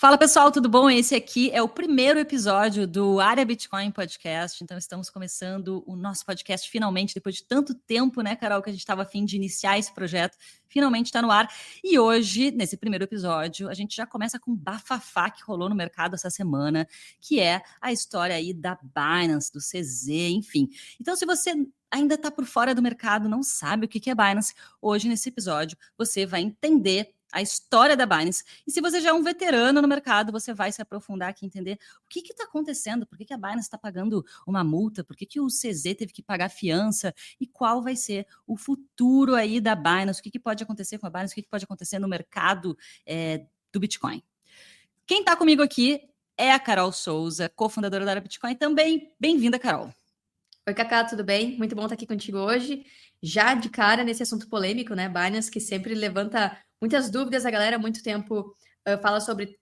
Fala pessoal, tudo bom? Esse aqui é o primeiro episódio do Área Bitcoin Podcast. Então, estamos começando o nosso podcast finalmente, depois de tanto tempo, né, Carol, que a gente estava a fim de iniciar esse projeto. Finalmente está no ar. E hoje, nesse primeiro episódio, a gente já começa com um bafafá que rolou no mercado essa semana, que é a história aí da Binance, do CZ, enfim. Então, se você ainda está por fora do mercado, não sabe o que é Binance, hoje nesse episódio você vai entender a história da Binance. E se você já é um veterano no mercado, você vai se aprofundar aqui, entender o que está acontecendo, por que a Binance está pagando uma multa, por que o CZ teve que pagar fiança e qual vai ser o futuro aí da Binance, o que pode acontecer com a Binance, o que pode acontecer no mercado do Bitcoin. Quem está comigo aqui é a Carol Souza, cofundadora da Área Bitcoin. Também, bem-vinda, Carol. Oi, Cacá, tudo bem? Muito bom estar aqui contigo hoje. Já de cara nesse assunto polêmico, né? Binance, que sempre levanta muitas dúvidas, a galera há muito tempo fala sobre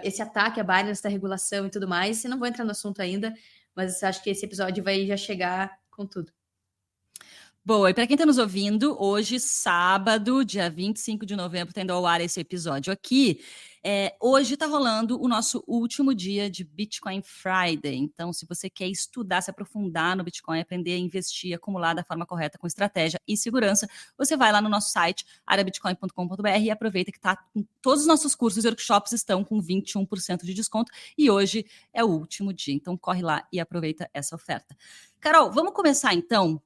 esse ataque à Binance da regulação e tudo mais. E não vou entrar no assunto ainda, mas acho que esse episódio vai já chegar com tudo. Boa, e para quem está nos ouvindo, hoje, sábado, dia 25 de novembro, tendo ao ar esse episódio aqui, hoje está rolando o nosso último dia de Bitcoin Friday. Então, se você quer estudar, se aprofundar no Bitcoin, aprender a investir, acumular da forma correta, com estratégia e segurança, você vai lá no nosso site, areabitcoin.com.br, e aproveita que todos os nossos cursos e workshops estão com 21% de desconto, e hoje é o último dia. Então, corre lá e aproveita essa oferta. Carol, vamos começar então.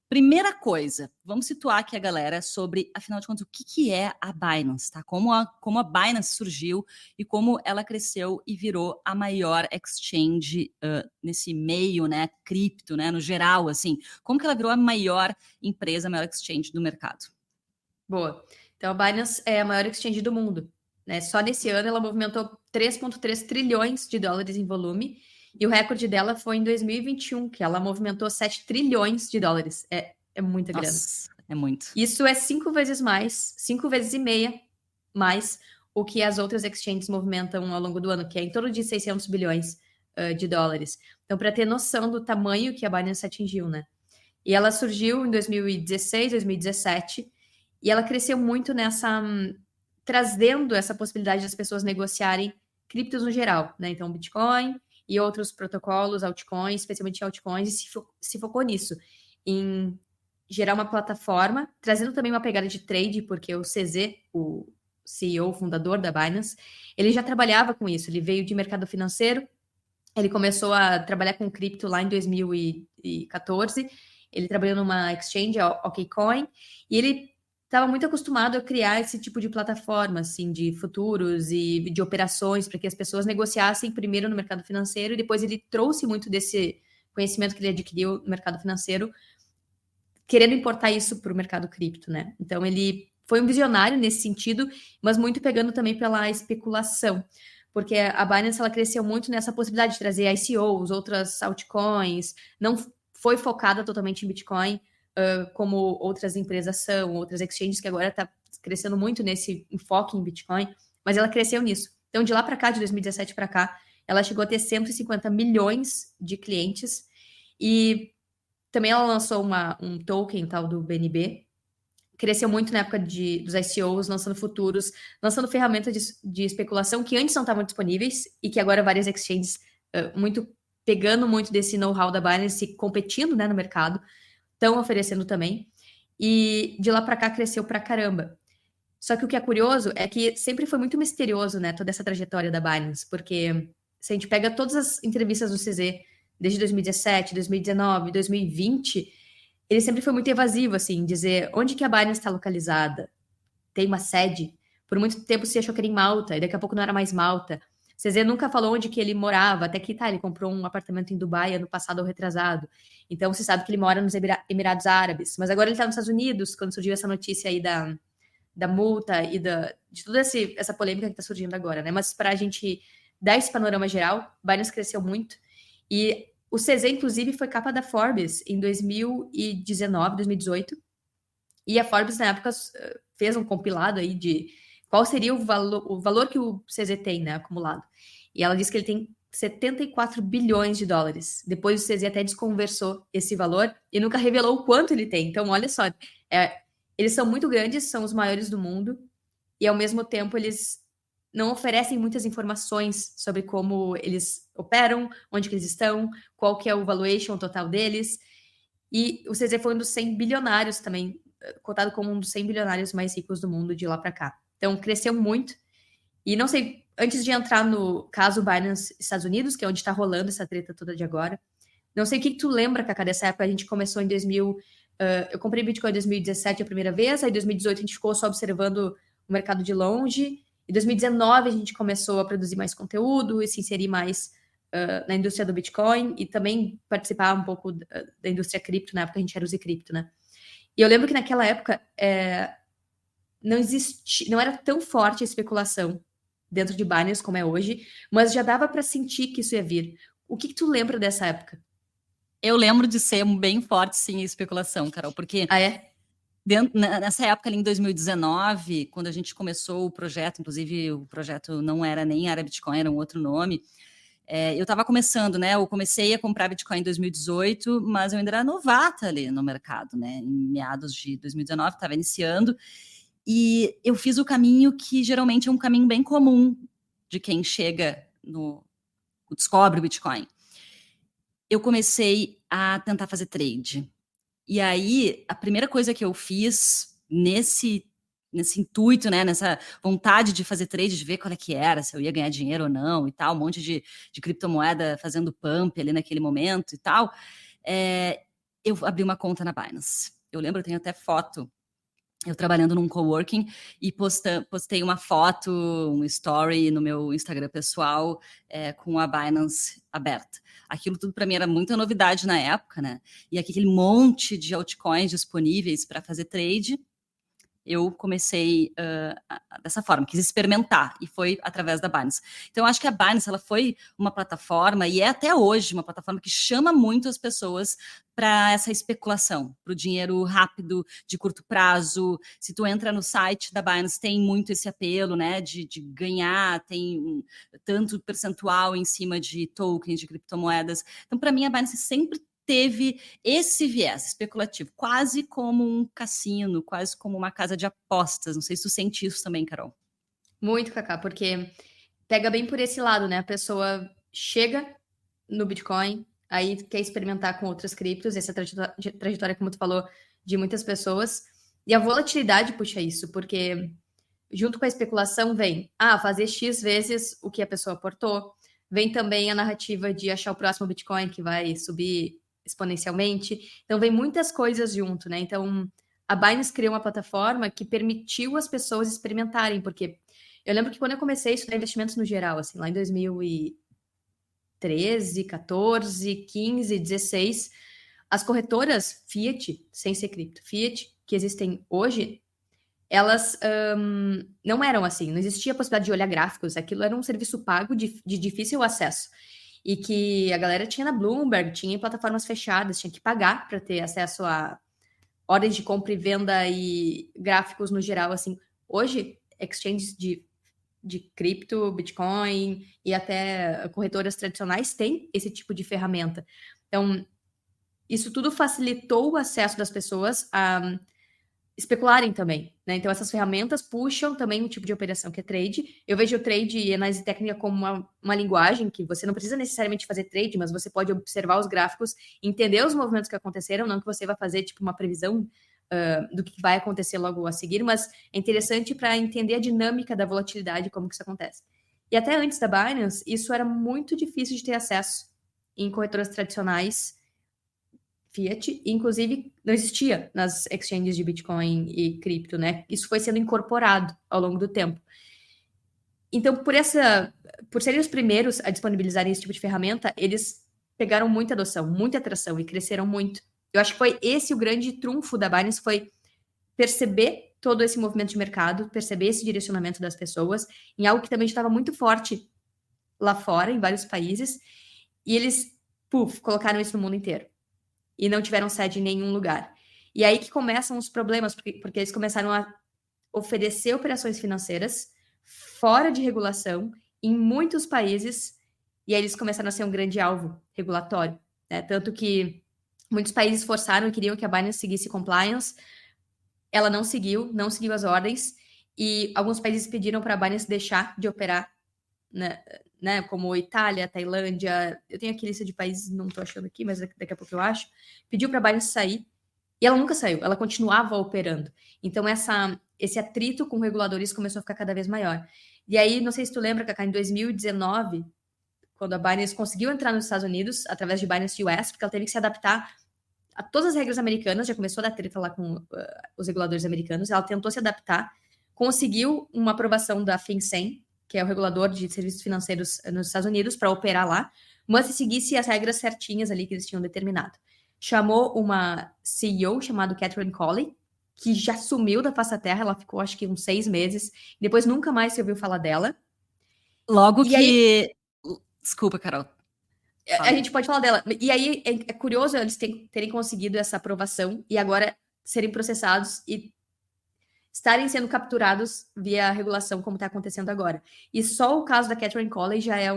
Primeira coisa, vamos situar aqui a galera sobre, afinal de contas, o que é a Binance, tá? Como a Binance surgiu e como ela cresceu e virou a maior exchange nesse meio, né, cripto, né, no geral, assim. Como que ela virou a maior empresa, a maior exchange do mercado? Boa. Então, a Binance é a maior exchange do mundo, né? Só nesse ano ela movimentou 3,3 trilhões de dólares em volume. E o recorde dela foi em 2021, que ela movimentou 7 trilhões de dólares. É muita grana. Nossa, é muito. Isso é 5 vezes mais, 5 vezes e meia mais o que as outras exchanges movimentam ao longo do ano, que é em torno de 600 bilhões de dólares. Então, para ter noção do tamanho que a Binance atingiu, né? E ela surgiu em 2016, 2017, e ela cresceu muito trazendo essa possibilidade das pessoas negociarem criptos no geral, né? Então, Bitcoin e outros protocolos, altcoins, especialmente altcoins, e se focou nisso, em gerar uma plataforma, trazendo também uma pegada de trade, porque o CZ, o CEO, fundador da Binance, ele já trabalhava com isso, ele veio de mercado financeiro, ele começou a trabalhar com cripto lá em 2014, ele trabalhou numa exchange, a OKCoin, e ele estava muito acostumado a criar esse tipo de plataforma, assim, de futuros e de operações, para que as pessoas negociassem primeiro no mercado financeiro, e depois ele trouxe muito desse conhecimento que ele adquiriu no mercado financeiro, querendo importar isso para o mercado cripto, né? Então, ele foi um visionário nesse sentido, mas muito pegando também pela especulação, porque a Binance ela cresceu muito nessa possibilidade de trazer ICOs, outras altcoins, não foi focada totalmente em Bitcoin, como outras empresas são, outras exchanges que agora está crescendo muito nesse enfoque em Bitcoin, mas ela cresceu nisso. Então, de lá para cá, de 2017 para cá, ela chegou a ter 150 milhões de clientes, e também ela lançou um token tal do BNB, cresceu muito na época dos ICOs, lançando futuros, lançando ferramentas de especulação que antes não estavam disponíveis e que agora várias exchanges, pegando muito desse know-how da Binance, competindo, né, no mercado, estão oferecendo também. E de lá para cá cresceu pra caramba. Só que o que é curioso é que sempre foi muito misterioso, né, toda essa trajetória da Binance, porque se a gente pega todas as entrevistas do CZ desde 2017, 2019, 2020, ele sempre foi muito evasivo, assim, dizer onde que a Binance está localizada, tem uma sede. Por muito tempo se achou que era em Malta, e daqui a pouco não era mais Malta. CZ nunca falou onde que ele morava, até que ele comprou um apartamento em Dubai ano passado ou retrasado. Então se sabe que ele mora nos Emirados Árabes. Mas agora ele está nos Estados Unidos, quando surgiu essa notícia aí da multa e de toda essa polêmica que está surgindo agora, né? Mas para a gente dar esse panorama geral, Binance cresceu muito. E o CZ, inclusive, foi capa da Forbes em 2019, 2018. E a Forbes, na época, fez um compilado aí de qual seria o valor que o CZ tem, né, acumulado. E ela disse que ele tem 74 bilhões de dólares. Depois o CZ até desconversou esse valor e nunca revelou o quanto ele tem. Então, olha só, eles são muito grandes, são os maiores do mundo, e ao mesmo tempo eles não oferecem muitas informações sobre como eles operam, onde que eles estão, qual que é o valuation total deles. E o CZ foi um dos 100 bilionários também, cotado como um dos 100 bilionários mais ricos do mundo de lá para cá. Então, cresceu muito. E não sei, antes de entrar no caso Binance Estados Unidos, que é onde está rolando essa treta toda de agora, não sei o que tu lembra, Cacá, dessa época. A gente começou em 2000... eu comprei Bitcoin em 2017 a primeira vez, aí em 2018 a gente ficou só observando o mercado de longe. Em 2019 a gente começou a produzir mais conteúdo e se inserir mais na indústria do Bitcoin e também participar um pouco da indústria cripto. Na época a gente era Use Cripto, né? E eu lembro que naquela época não era tão forte a especulação dentro de Binance como é hoje, mas já dava para sentir que isso ia vir. O que tu lembra dessa época? Eu lembro de ser bem forte, sim, a especulação, Carol, porque nessa época, ali em 2019, quando a gente começou o projeto, inclusive o projeto não era nem Área Bitcoin, era um outro nome, eu estava começando, né? Eu comecei a comprar Bitcoin em 2018, mas eu ainda era novata ali no mercado, né? Em meados de 2019, estava iniciando, e eu fiz o caminho que geralmente é um caminho bem comum de quem chega descobre o Bitcoin. Eu comecei a tentar fazer trade. E aí, a primeira coisa que eu fiz nesse intuito, né, nessa vontade de fazer trade, de ver qual é que era, se eu ia ganhar dinheiro ou não e tal, um monte de criptomoeda fazendo pump ali naquele momento e tal, eu abri uma conta na Binance. Eu lembro, eu tenho até foto, eu trabalhando num coworking e postei uma foto, um story no meu Instagram pessoal com a Binance aberta. Aquilo tudo para mim era muita novidade na época, né? E aquele monte de altcoins disponíveis para fazer trade, eu comecei dessa forma, quis experimentar, e foi através da Binance. Então, eu acho que a Binance ela foi uma plataforma, e é até hoje uma plataforma que chama muito as pessoas para essa especulação, para o dinheiro rápido, de curto prazo. Se tu entra no site da Binance, tem muito esse apelo, né, de ganhar, tem tanto percentual em cima de tokens, de criptomoedas. Então, para mim, a Binance sempre teve esse viés especulativo, quase como um cassino, quase como uma casa de apostas. Não sei se tu sente isso também, Carol. Muito, Cacá, porque pega bem por esse lado, né? A pessoa chega no Bitcoin, aí quer experimentar com outras criptos, essa trajetória, como tu falou, de muitas pessoas. E a volatilidade puxa isso, porque junto com a especulação vem fazer X vezes o que a pessoa aportou, vem também a narrativa de achar o próximo Bitcoin que vai subir exponencialmente. Então, vem muitas coisas junto, né? Então, a Binance criou uma plataforma que permitiu as pessoas experimentarem, porque eu lembro que quando eu comecei a estudar investimentos no geral, assim, lá em 2013, 14, 15, 16, as corretoras Fiat, sem ser cripto, Fiat, que existem hoje, elas não eram assim, não existia a possibilidade de olhar gráficos, aquilo era um serviço pago de difícil acesso. E que a galera tinha na Bloomberg, tinha em plataformas fechadas, tinha que pagar para ter acesso a ordens de compra e venda e gráficos no geral, assim. Hoje, exchanges de cripto, Bitcoin e até corretoras tradicionais têm esse tipo de ferramenta. Então, isso tudo facilitou o acesso das pessoas a especularem também, né? Então, essas ferramentas puxam também um tipo de operação que é trade. Eu vejo o trade e análise técnica como uma linguagem que você não precisa necessariamente fazer trade, mas você pode observar os gráficos, entender os movimentos que aconteceram, não que você vai fazer tipo uma previsão do que vai acontecer logo a seguir, mas é interessante para entender a dinâmica da volatilidade, como que isso acontece. E até antes da Binance, isso era muito difícil de ter acesso em corretoras tradicionais, Fiat, inclusive não existia nas exchanges de Bitcoin e cripto, né? Isso foi sendo incorporado ao longo do tempo. Então, por serem os primeiros a disponibilizarem esse tipo de ferramenta, eles pegaram muita adoção, muita atração e cresceram muito. Eu acho que foi esse o grande trunfo da Binance, foi perceber todo esse movimento de mercado, perceber esse direcionamento das pessoas em algo que também estava muito forte lá fora, em vários países, e eles, colocaram isso no mundo inteiro. E não tiveram sede em nenhum lugar. E aí que começam os problemas, porque eles começaram a oferecer operações financeiras fora de regulação em muitos países, e aí eles começaram a ser um grande alvo regulatório, né? Tanto que muitos países forçaram e queriam que a Binance seguisse compliance, ela não seguiu as ordens, E alguns países pediram para a Binance deixar de operar, né, como Itália, Tailândia. Eu tenho aqui lista de países, não estou achando aqui, mas daqui a pouco eu acho. Pediu para a Binance sair. E ela nunca saiu, ela continuava operando. Então, esse atrito com reguladores começou a ficar cada vez maior. E aí, não sei se tu lembra, Cacá, em 2019, quando a Binance conseguiu entrar nos Estados Unidos, através de Binance US, porque ela teve que se adaptar a todas as regras americanas, já começou a dar treta lá com os reguladores americanos, ela tentou se adaptar, conseguiu uma aprovação da FinCEN, que é o regulador de serviços financeiros nos Estados Unidos, para operar lá, mas se seguisse as regras certinhas ali que eles tinham determinado. Chamou uma CEO chamada Catherine Colley, que já sumiu da face da terra, ela ficou acho que uns 6 meses, depois nunca mais se ouviu falar dela. Logo e que... Aí... Desculpa, Carol. A gente pode falar dela. E aí é curioso eles terem conseguido essa aprovação e agora serem processados e estarem sendo capturados via regulação, como está acontecendo agora. E só o caso da Catherine Colley já é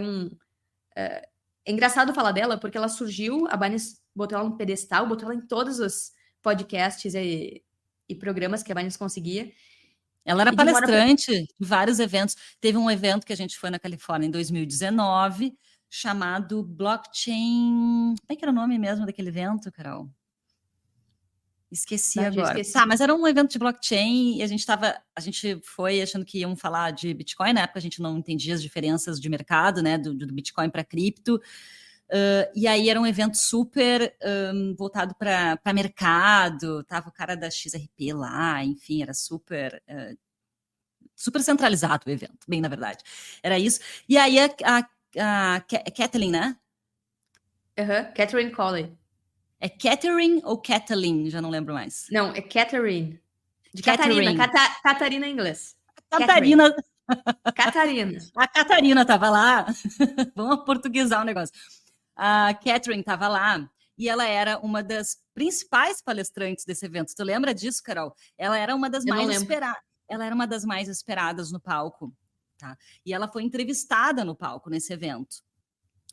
É engraçado falar dela, porque ela surgiu, a Binance botou ela no pedestal, botou ela em todos os podcasts e programas que a Binance conseguia. Ela era palestrante em vários eventos. Teve um evento que a gente foi na Califórnia em 2019, chamado Blockchain... Como é que era o nome mesmo daquele evento, Carol? Esqueci agora. Tá, mas era um evento de blockchain e a gente foi achando que iam falar de Bitcoin. Na época a gente não entendia as diferenças de mercado, né, do Bitcoin para cripto. E aí era um evento super voltado para mercado. Tava o cara da XRP lá, enfim, era super centralizado o evento, bem na verdade. Era isso. E aí a Kathleen, né? Catherine Colley. É Catherine ou Kathleen? Já não lembro mais. Não, é Catherine. De Catarina. Catarina em inglês. Catarina. Catarina. A Catarina estava lá. Vamos portuguesar o negócio. A Catherine estava lá e ela era uma das principais palestrantes desse evento. Tu lembra disso, Carol? Ela era uma das mais esperadas. Ela era uma das mais esperadas no palco, tá? E ela foi entrevistada no palco nesse evento.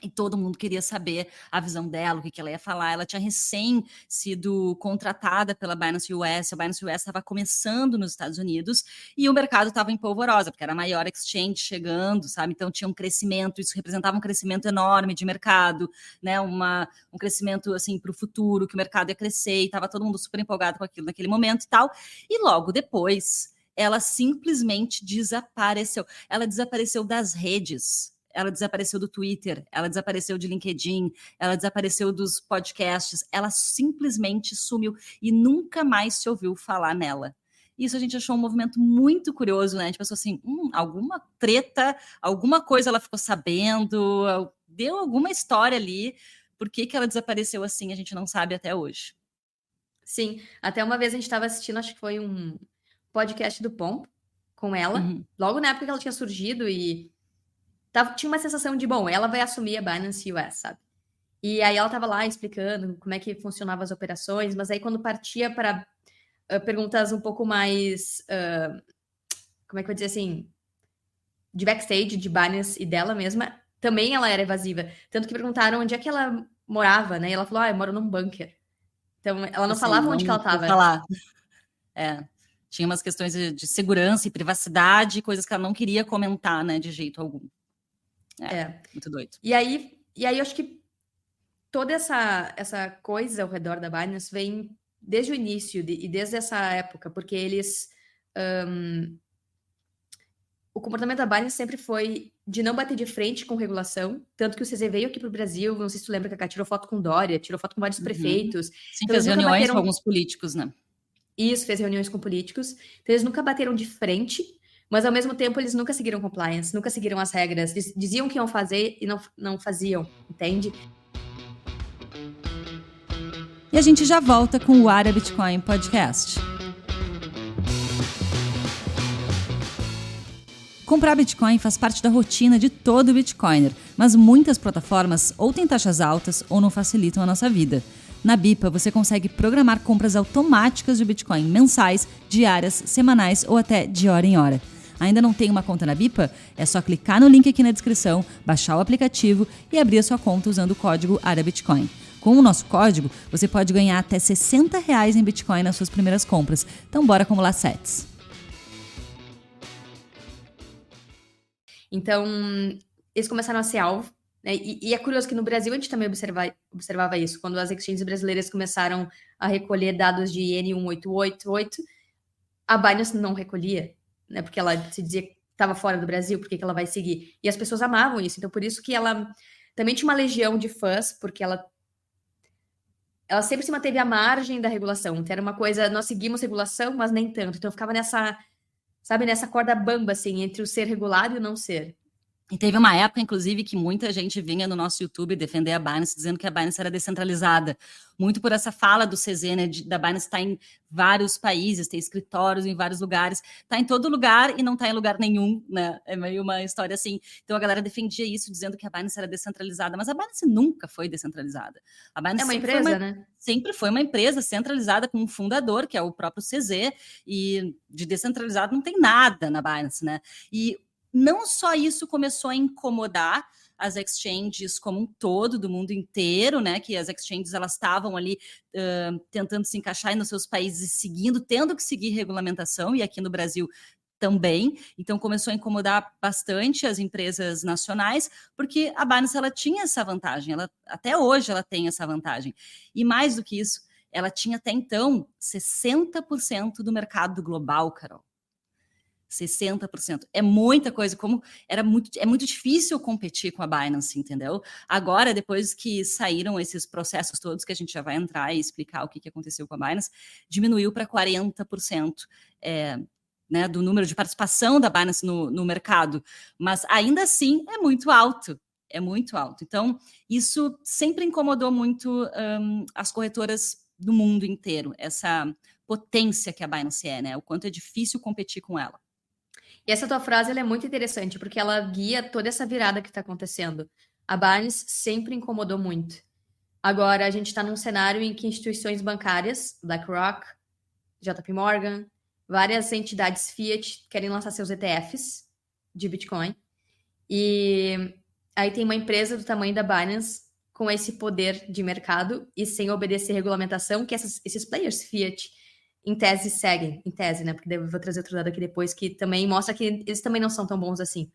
E todo mundo queria saber a visão dela, o que ela ia falar. Ela tinha recém sido contratada pela Binance US. A Binance US estava começando nos Estados Unidos e o mercado estava em polvorosa, porque era a maior exchange chegando, sabe? Então tinha um crescimento, isso representava um crescimento enorme de mercado, né? Um crescimento assim para o futuro, que o mercado ia crescer, e estava todo mundo super empolgado com aquilo naquele momento e tal. E logo depois, ela simplesmente desapareceu. Ela desapareceu das redes. Ela desapareceu do Twitter, ela desapareceu de LinkedIn, ela desapareceu dos podcasts, ela simplesmente sumiu e nunca mais se ouviu falar nela. Isso a gente achou um movimento muito curioso, né? A gente pensou assim, alguma treta, alguma coisa ela ficou sabendo, deu alguma história ali, por que ela desapareceu assim, a gente não sabe até hoje. Sim, até uma vez a gente estava assistindo, acho que foi um podcast do Pomp, com ela, logo na época que ela tinha surgido e... tinha uma sensação de, bom, ela vai assumir a Binance US, sabe? E aí ela tava lá explicando como é que funcionavam as operações, mas aí quando partia para perguntas um pouco mais, como é que eu vou dizer assim, de backstage, de Binance e dela mesma, também ela era evasiva. Tanto que perguntaram onde é que ela morava, né? E ela falou, eu moro num bunker. Então, ela não falava onde que ela tava. Falar. Tinha umas questões de segurança e privacidade, coisas que ela não queria comentar, né, de jeito algum. Muito doido. E aí eu acho que toda essa coisa ao redor da Binance vem desde o início e desde essa época, porque eles... o comportamento da Binance sempre foi de não bater de frente com regulação, tanto que o CZ veio aqui para o Brasil, não sei se tu lembra, Cacá, tirou foto com Dória, tirou foto com vários prefeitos. Sim, então, fez reuniões com alguns políticos, né? Isso, fez reuniões com políticos. Então, eles nunca bateram de frente, mas ao mesmo tempo eles nunca seguiram compliance, nunca seguiram as regras. Eles diziam que iam fazer e não faziam, entende? E a gente já volta com o Área Bitcoin Podcast. Comprar Bitcoin faz parte da rotina de todo Bitcoiner, mas muitas plataformas ou têm taxas altas ou não facilitam a nossa vida. Na Bipa, você consegue programar compras automáticas de Bitcoin mensais, diárias, semanais ou até de hora em hora. Ainda não tem uma conta na Bipa? É só clicar no link aqui na descrição, baixar o aplicativo e abrir a sua conta usando o código ARABITCOIN. Com o nosso código, você pode ganhar até R$60 em Bitcoin nas suas primeiras compras. Então bora acumular sats. Então, eles começaram a ser alvo, né? E é curioso que no Brasil a gente também observava isso. Quando as exchanges brasileiras começaram a recolher dados de N1888, a Binance não recolhia, né? Porque ela se dizia que estava fora do Brasil, por que ela vai seguir? E as pessoas amavam isso. Então, por isso que ela também tinha uma legião de fãs, porque ela sempre se manteve à margem da regulação. Então, era uma coisa, nós seguimos regulação, mas nem tanto. Então, ficava nessa, sabe, nessa corda bamba, assim, entre o ser regulado e o não ser. E teve uma época, inclusive, que muita gente vinha no nosso YouTube defender a Binance, dizendo que a Binance era descentralizada. Muito por essa fala do CZ, né? Da Binance estar em vários países, tem escritórios em vários lugares, está em todo lugar e não está em lugar nenhum, né? É meio uma história assim. Então a galera defendia isso, dizendo que a Binance era descentralizada, mas a Binance nunca foi descentralizada. A Binance É uma empresa, né? Sempre foi uma empresa centralizada com um fundador, que é o próprio CZ, e de descentralizado não tem nada na Binance, né? E não só isso começou a incomodar as exchanges como um todo, do mundo inteiro, né? Que as exchanges elas estavam ali tentando se encaixar nos seus países, seguindo, tendo que seguir regulamentação, e aqui no Brasil também. Então começou a incomodar bastante as empresas nacionais, porque a Binance ela tinha essa vantagem, até hoje ela tem essa vantagem. E mais do que isso, ela tinha até então 60% do mercado global, Carol. 60%. É muita coisa, é muito difícil competir com a Binance, entendeu? Agora, depois que saíram esses processos todos, que a gente já vai entrar e explicar o que aconteceu com a Binance, diminuiu para 40%. Né, do número de participação da Binance no mercado, mas ainda assim é muito alto. É muito alto. Então, isso sempre incomodou muito as corretoras do mundo inteiro, essa potência que a Binance é, né? O quanto é difícil competir com ela. E essa tua frase ela é muito interessante, porque ela guia toda essa virada que está acontecendo. A Binance sempre incomodou muito. Agora, a gente está num cenário em que instituições bancárias, BlackRock, JP Morgan, várias entidades Fiat querem lançar seus ETFs de Bitcoin. E aí tem uma empresa do tamanho da Binance com esse poder de mercado e sem obedecer regulamentação que esses players Fiat em tese seguem, em tese, né? Porque eu vou trazer outro dado aqui depois que também mostra que eles também não são tão bons assim.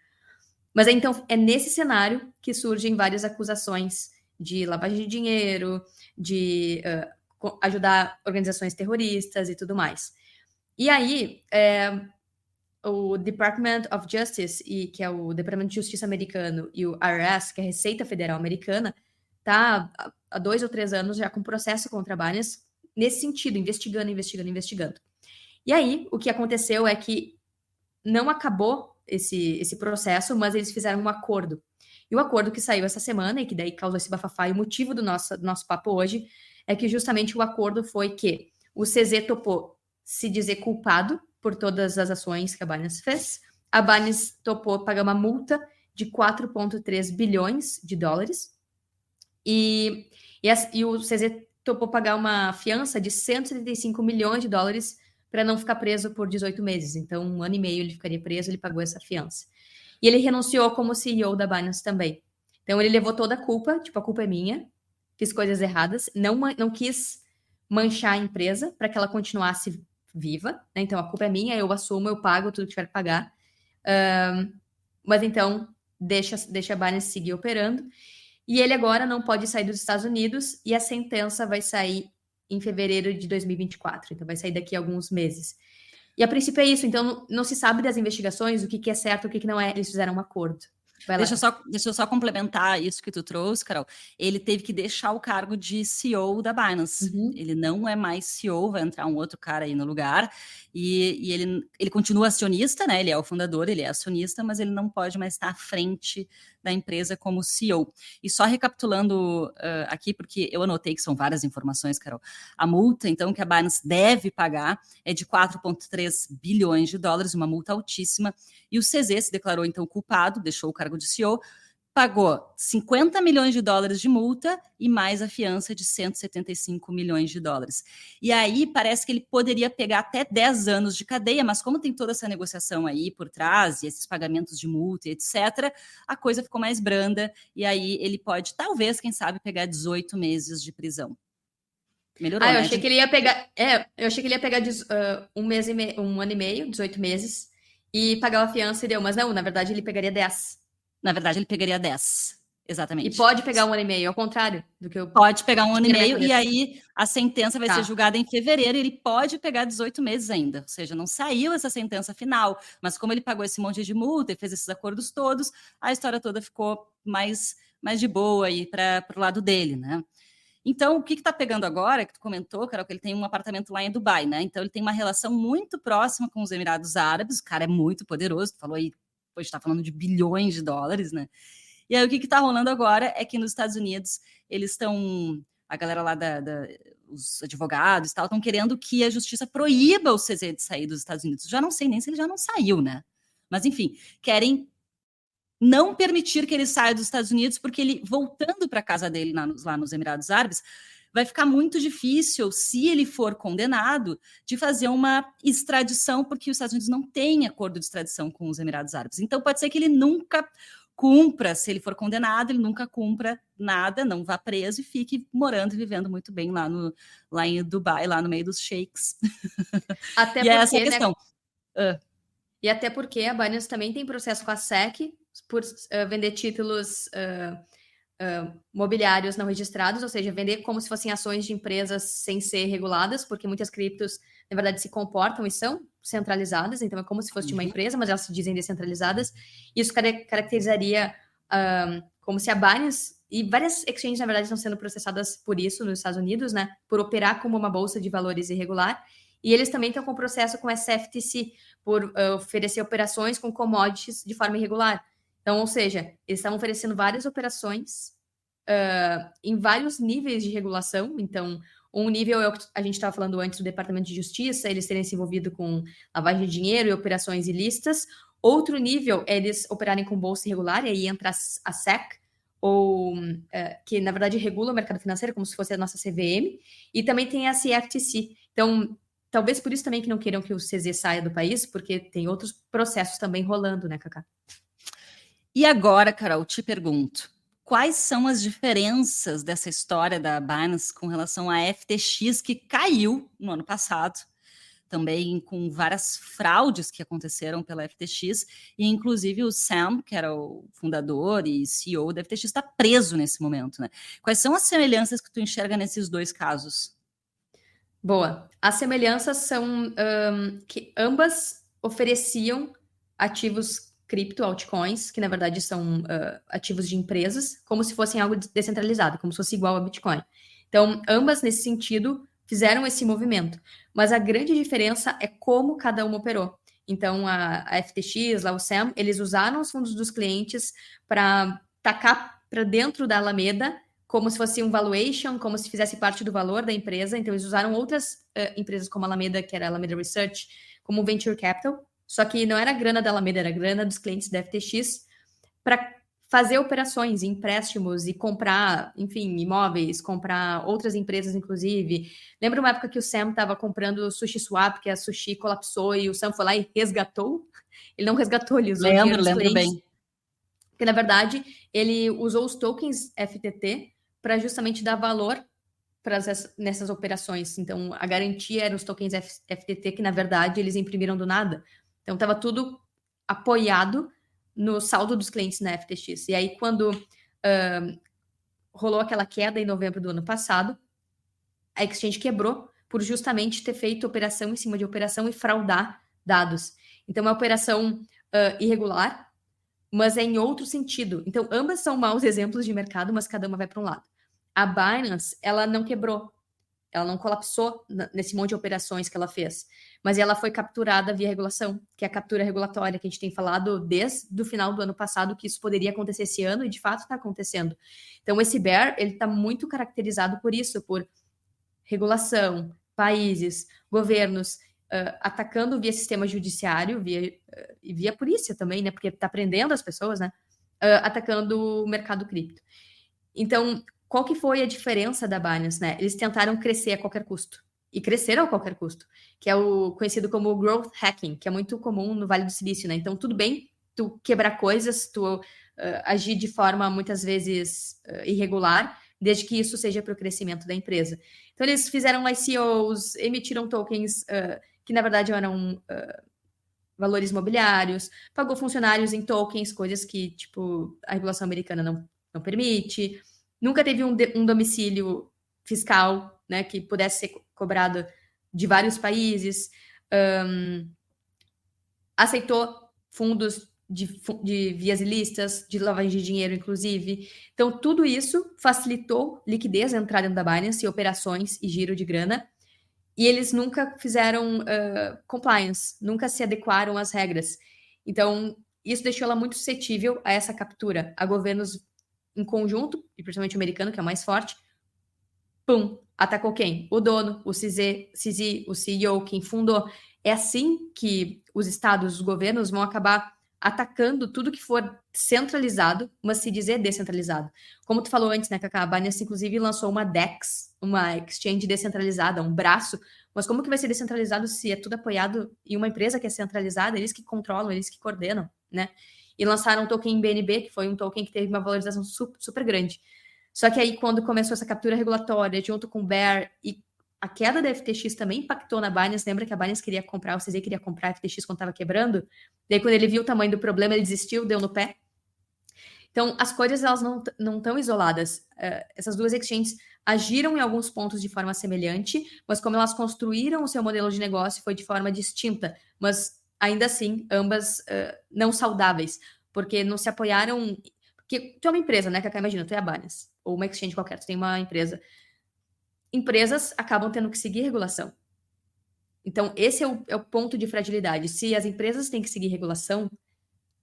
Mas então é nesse cenário que surgem várias acusações de lavagem de dinheiro, de ajudar organizações terroristas e tudo mais. E aí, o Department of Justice, que é o Departamento de Justiça americano, e o IRS, que é a Receita Federal Americana, tá há 2 ou 3 anos já com processo contra a Binance nesse sentido, investigando. E aí, o que aconteceu é que não acabou esse processo, mas eles fizeram um acordo. E o acordo que saiu essa semana, e que daí causou esse bafafá, e o motivo do nosso papo hoje, é que justamente o acordo foi que o CZ topou se dizer culpado por todas as ações que a Binance fez. A Binance topou pagar uma multa de 4,3 bilhões de dólares. E o CZ topou pagar uma fiança de 175 milhões de dólares para não ficar preso por 18 meses. Então, 1 ano e meio ele ficaria preso, ele pagou essa fiança. E ele renunciou como CEO da Binance também. Então, ele levou toda a culpa, tipo, a culpa é minha, fiz coisas erradas, não quis manchar a empresa para que ela continuasse viva, né? Então, a culpa é minha, eu assumo, eu pago tudo que tiver que pagar. Mas então, deixa a Binance seguir operando. E ele agora não pode sair dos Estados Unidos e a sentença vai sair em fevereiro de 2024. Então, vai sair daqui a alguns meses. E a princípio é isso. Então, não se sabe das investigações, o que é certo, o que não é. Eles fizeram um acordo. Deixa eu só complementar isso que tu trouxe, Carol. Ele teve que deixar o cargo de CEO da Binance. Uhum. Ele não é mais CEO, vai entrar um outro cara aí no lugar. E ele continua acionista, né? Ele é o fundador, ele é acionista, mas ele não pode mais estar à frente da empresa como CEO. E só recapitulando aqui, porque eu anotei que são várias informações, Carol. A multa, então, que a Binance deve pagar é de 4,3 bilhões de dólares, uma multa altíssima. E o CZ se declarou, então, culpado, deixou o cargo de CEO, pagou 50 milhões de dólares de multa e mais a fiança de 175 milhões de dólares. E aí parece que ele poderia pegar até 10 anos de cadeia, mas como tem toda essa negociação aí por trás, e esses pagamentos de multa, etc., a coisa ficou mais branda, e aí ele pode, talvez, quem sabe, pegar 18 meses de prisão. Melhorou, eu né? achei que ele ia pegar. Eu achei que ele ia pegar 1 ano e meio, 18 meses. E pagava a fiança e deu, mas não, na verdade ele pegaria 10. Na verdade, ele pegaria 10. E Exatamente. pode pegar 1 ano e meio, ao contrário do que eu Pode pegar 1 ano e tinha na minha meio, e cabeça. aí a sentença vai ser julgada em fevereiro, e ele pode pegar 18 meses ainda. Ou seja, não saiu essa sentença final, mas como ele pagou esse monte de multa e fez esses acordos todos, a história toda ficou mais de boa aí para o lado dele, né? Então, o que está pegando agora, que tu comentou, Carol, que ele tem um apartamento lá em Dubai, né? Então, ele tem uma relação muito próxima com os Emirados Árabes, o cara é muito poderoso, tu falou aí, hoje está falando de bilhões de dólares, né? E aí, o que está rolando agora é que nos Estados Unidos, eles estão, a galera lá os advogados e tal, estão querendo que a justiça proíba o CZ de sair dos Estados Unidos. Já não sei nem se ele já não saiu, né? Mas, enfim, querem não permitir que ele saia dos Estados Unidos, porque ele, voltando para a casa dele lá nos Emirados Árabes, vai ficar muito difícil, se ele for condenado, de fazer uma extradição, porque os Estados Unidos não têm acordo de extradição com os Emirados Árabes. Então, pode ser que ele nunca cumpra, se ele for condenado, ele nunca cumpra nada, não vá preso e fique morando e vivendo muito bem lá em Dubai, lá no meio dos sheiks. Até e porque, essa é a questão. Né? E até porque a Binance também tem processo com a SEC por vender títulos mobiliários não registrados, ou seja, vender como se fossem ações de empresas sem ser reguladas, porque muitas criptos, na verdade, se comportam e são centralizadas, então é como se fosse de uma empresa, mas elas se dizem descentralizadas. Isso caracterizaria como se a Binance, e várias exchanges, na verdade, estão sendo processadas por isso nos Estados Unidos, né, por operar como uma bolsa de valores irregular, e eles também estão com processo com a SFTC por oferecer operações com commodities de forma irregular. Então, ou seja, eles estavam oferecendo várias operações em vários níveis de regulação. Então, um nível é o que a gente estava falando antes do Departamento de Justiça, eles terem se envolvido com lavagem de dinheiro e operações ilícitas. Outro nível é eles operarem com bolsa irregular, e aí entra a SEC, ou que na verdade regula o mercado financeiro, como se fosse a nossa CVM, e também tem a CFTC. Então, talvez por isso também que não queiram que o CZ saia do país, porque tem outros processos também rolando, né, Cacá? E agora, Carol, te pergunto, quais são as diferenças dessa história da Binance com relação à FTX, que caiu no ano passado, também com várias fraudes que aconteceram pela FTX, e inclusive o Sam, que era o fundador e CEO da FTX, está preso nesse momento, né? Quais são as semelhanças que tu enxerga nesses dois casos? Boa. As semelhanças são que ambas ofereciam ativos cripto, altcoins, que na verdade são ativos de empresas, como se fossem algo descentralizado, como se fosse igual a Bitcoin. Então, ambas, nesse sentido, fizeram esse movimento. Mas a grande diferença é como cada uma operou. Então, a FTX, lá o SAM, eles usaram os fundos dos clientes para tacar para dentro da Alameda, como se fosse um valuation, como se fizesse parte do valor da empresa. Então, eles usaram outras empresas como a Alameda, que era a Alameda Research, como Venture Capital. Só que não era a grana da Alameda, era a grana dos clientes da FTX para fazer operações, empréstimos e comprar, enfim, imóveis, comprar outras empresas, inclusive. Lembra uma época que o Sam estava comprando o SushiSwap, que a Sushi colapsou e o Sam foi lá e resgatou? Ele não resgatou, ele usou dinheiro dos clientes. Lembro bem. Porque, na verdade, ele usou os tokens FTT para justamente dar valor nessas operações. Então, a garantia era os tokens FTT, que, na verdade, eles imprimiram do nada. Então, estava tudo apoiado no saldo dos clientes na FTX. E aí, quando rolou aquela queda em novembro do ano passado, a exchange quebrou por justamente ter feito operação em cima de operação e fraudar dados. Então, é uma operação irregular, mas é em outro sentido. Então, ambas são maus exemplos de mercado, mas cada uma vai para um lado. A Binance, ela não quebrou, ela não colapsou nesse monte de operações que ela fez, mas ela foi capturada via regulação, que é a captura regulatória, que a gente tem falado desde o final do ano passado, que isso poderia acontecer esse ano, e de fato está acontecendo. Então, esse bear, ele está muito caracterizado por isso, por regulação, países, governos, atacando via sistema judiciário, via polícia também, né, porque está prendendo as pessoas, né, atacando o mercado cripto. Então, qual que foi a diferença da Binance, né? Eles tentaram crescer a qualquer custo. E cresceram a qualquer custo. Que é o conhecido como growth hacking, que é muito comum no Vale do Silício, né? Então, tudo bem tu quebrar coisas, tu agir de forma, muitas vezes, irregular, desde que isso seja para o crescimento da empresa. Então, eles fizeram ICOs, emitiram tokens que, na verdade, eram valores imobiliários, pagou funcionários em tokens, coisas que, tipo, a regulação americana não permite. Nunca teve um domicílio fiscal, né, que pudesse ser cobrado de vários países. Aceitou fundos de vias ilícitas, de lavagem de dinheiro, inclusive. Então, tudo isso facilitou liquidez, a entrada da Binance, operações e giro de grana. E eles nunca fizeram compliance, nunca se adequaram às regras. Então, isso deixou ela muito suscetível a essa captura, a governos em conjunto, e principalmente o americano, que é o mais forte. Pum, atacou quem? O dono, o CZ, o CEO, quem fundou. É assim que os estados, os governos vão acabar atacando tudo que for centralizado, mas se dizer descentralizado. Como tu falou antes, né, Cacá? A Binance, inclusive, lançou uma DEX, uma exchange descentralizada, um braço. Mas como que vai ser descentralizado se é tudo apoiado em uma empresa que é centralizada? Eles que controlam, eles que coordenam, né? E lançaram um token BNB, que foi um token que teve uma valorização super grande. Só que aí, quando começou essa captura regulatória, junto com o Bear, e a queda da FTX também impactou na Binance. Lembra que a Binance queria comprar, o CZ queria comprar a FTX quando estava quebrando? Daí, quando ele viu o tamanho do problema, ele desistiu, deu no pé. Então, as coisas, elas não estão isoladas. Essas duas exchanges agiram em alguns pontos de forma semelhante, mas como elas construíram o seu modelo de negócio, foi de forma distinta. Mas, ainda assim, ambas não saudáveis, porque não se apoiaram... Porque tu é uma empresa, né, Cacá? Imagina, tu é a Binance, ou uma exchange qualquer, tu tem uma empresa. Empresas acabam tendo que seguir regulação. Então, esse é o ponto de fragilidade. Se as empresas têm que seguir regulação,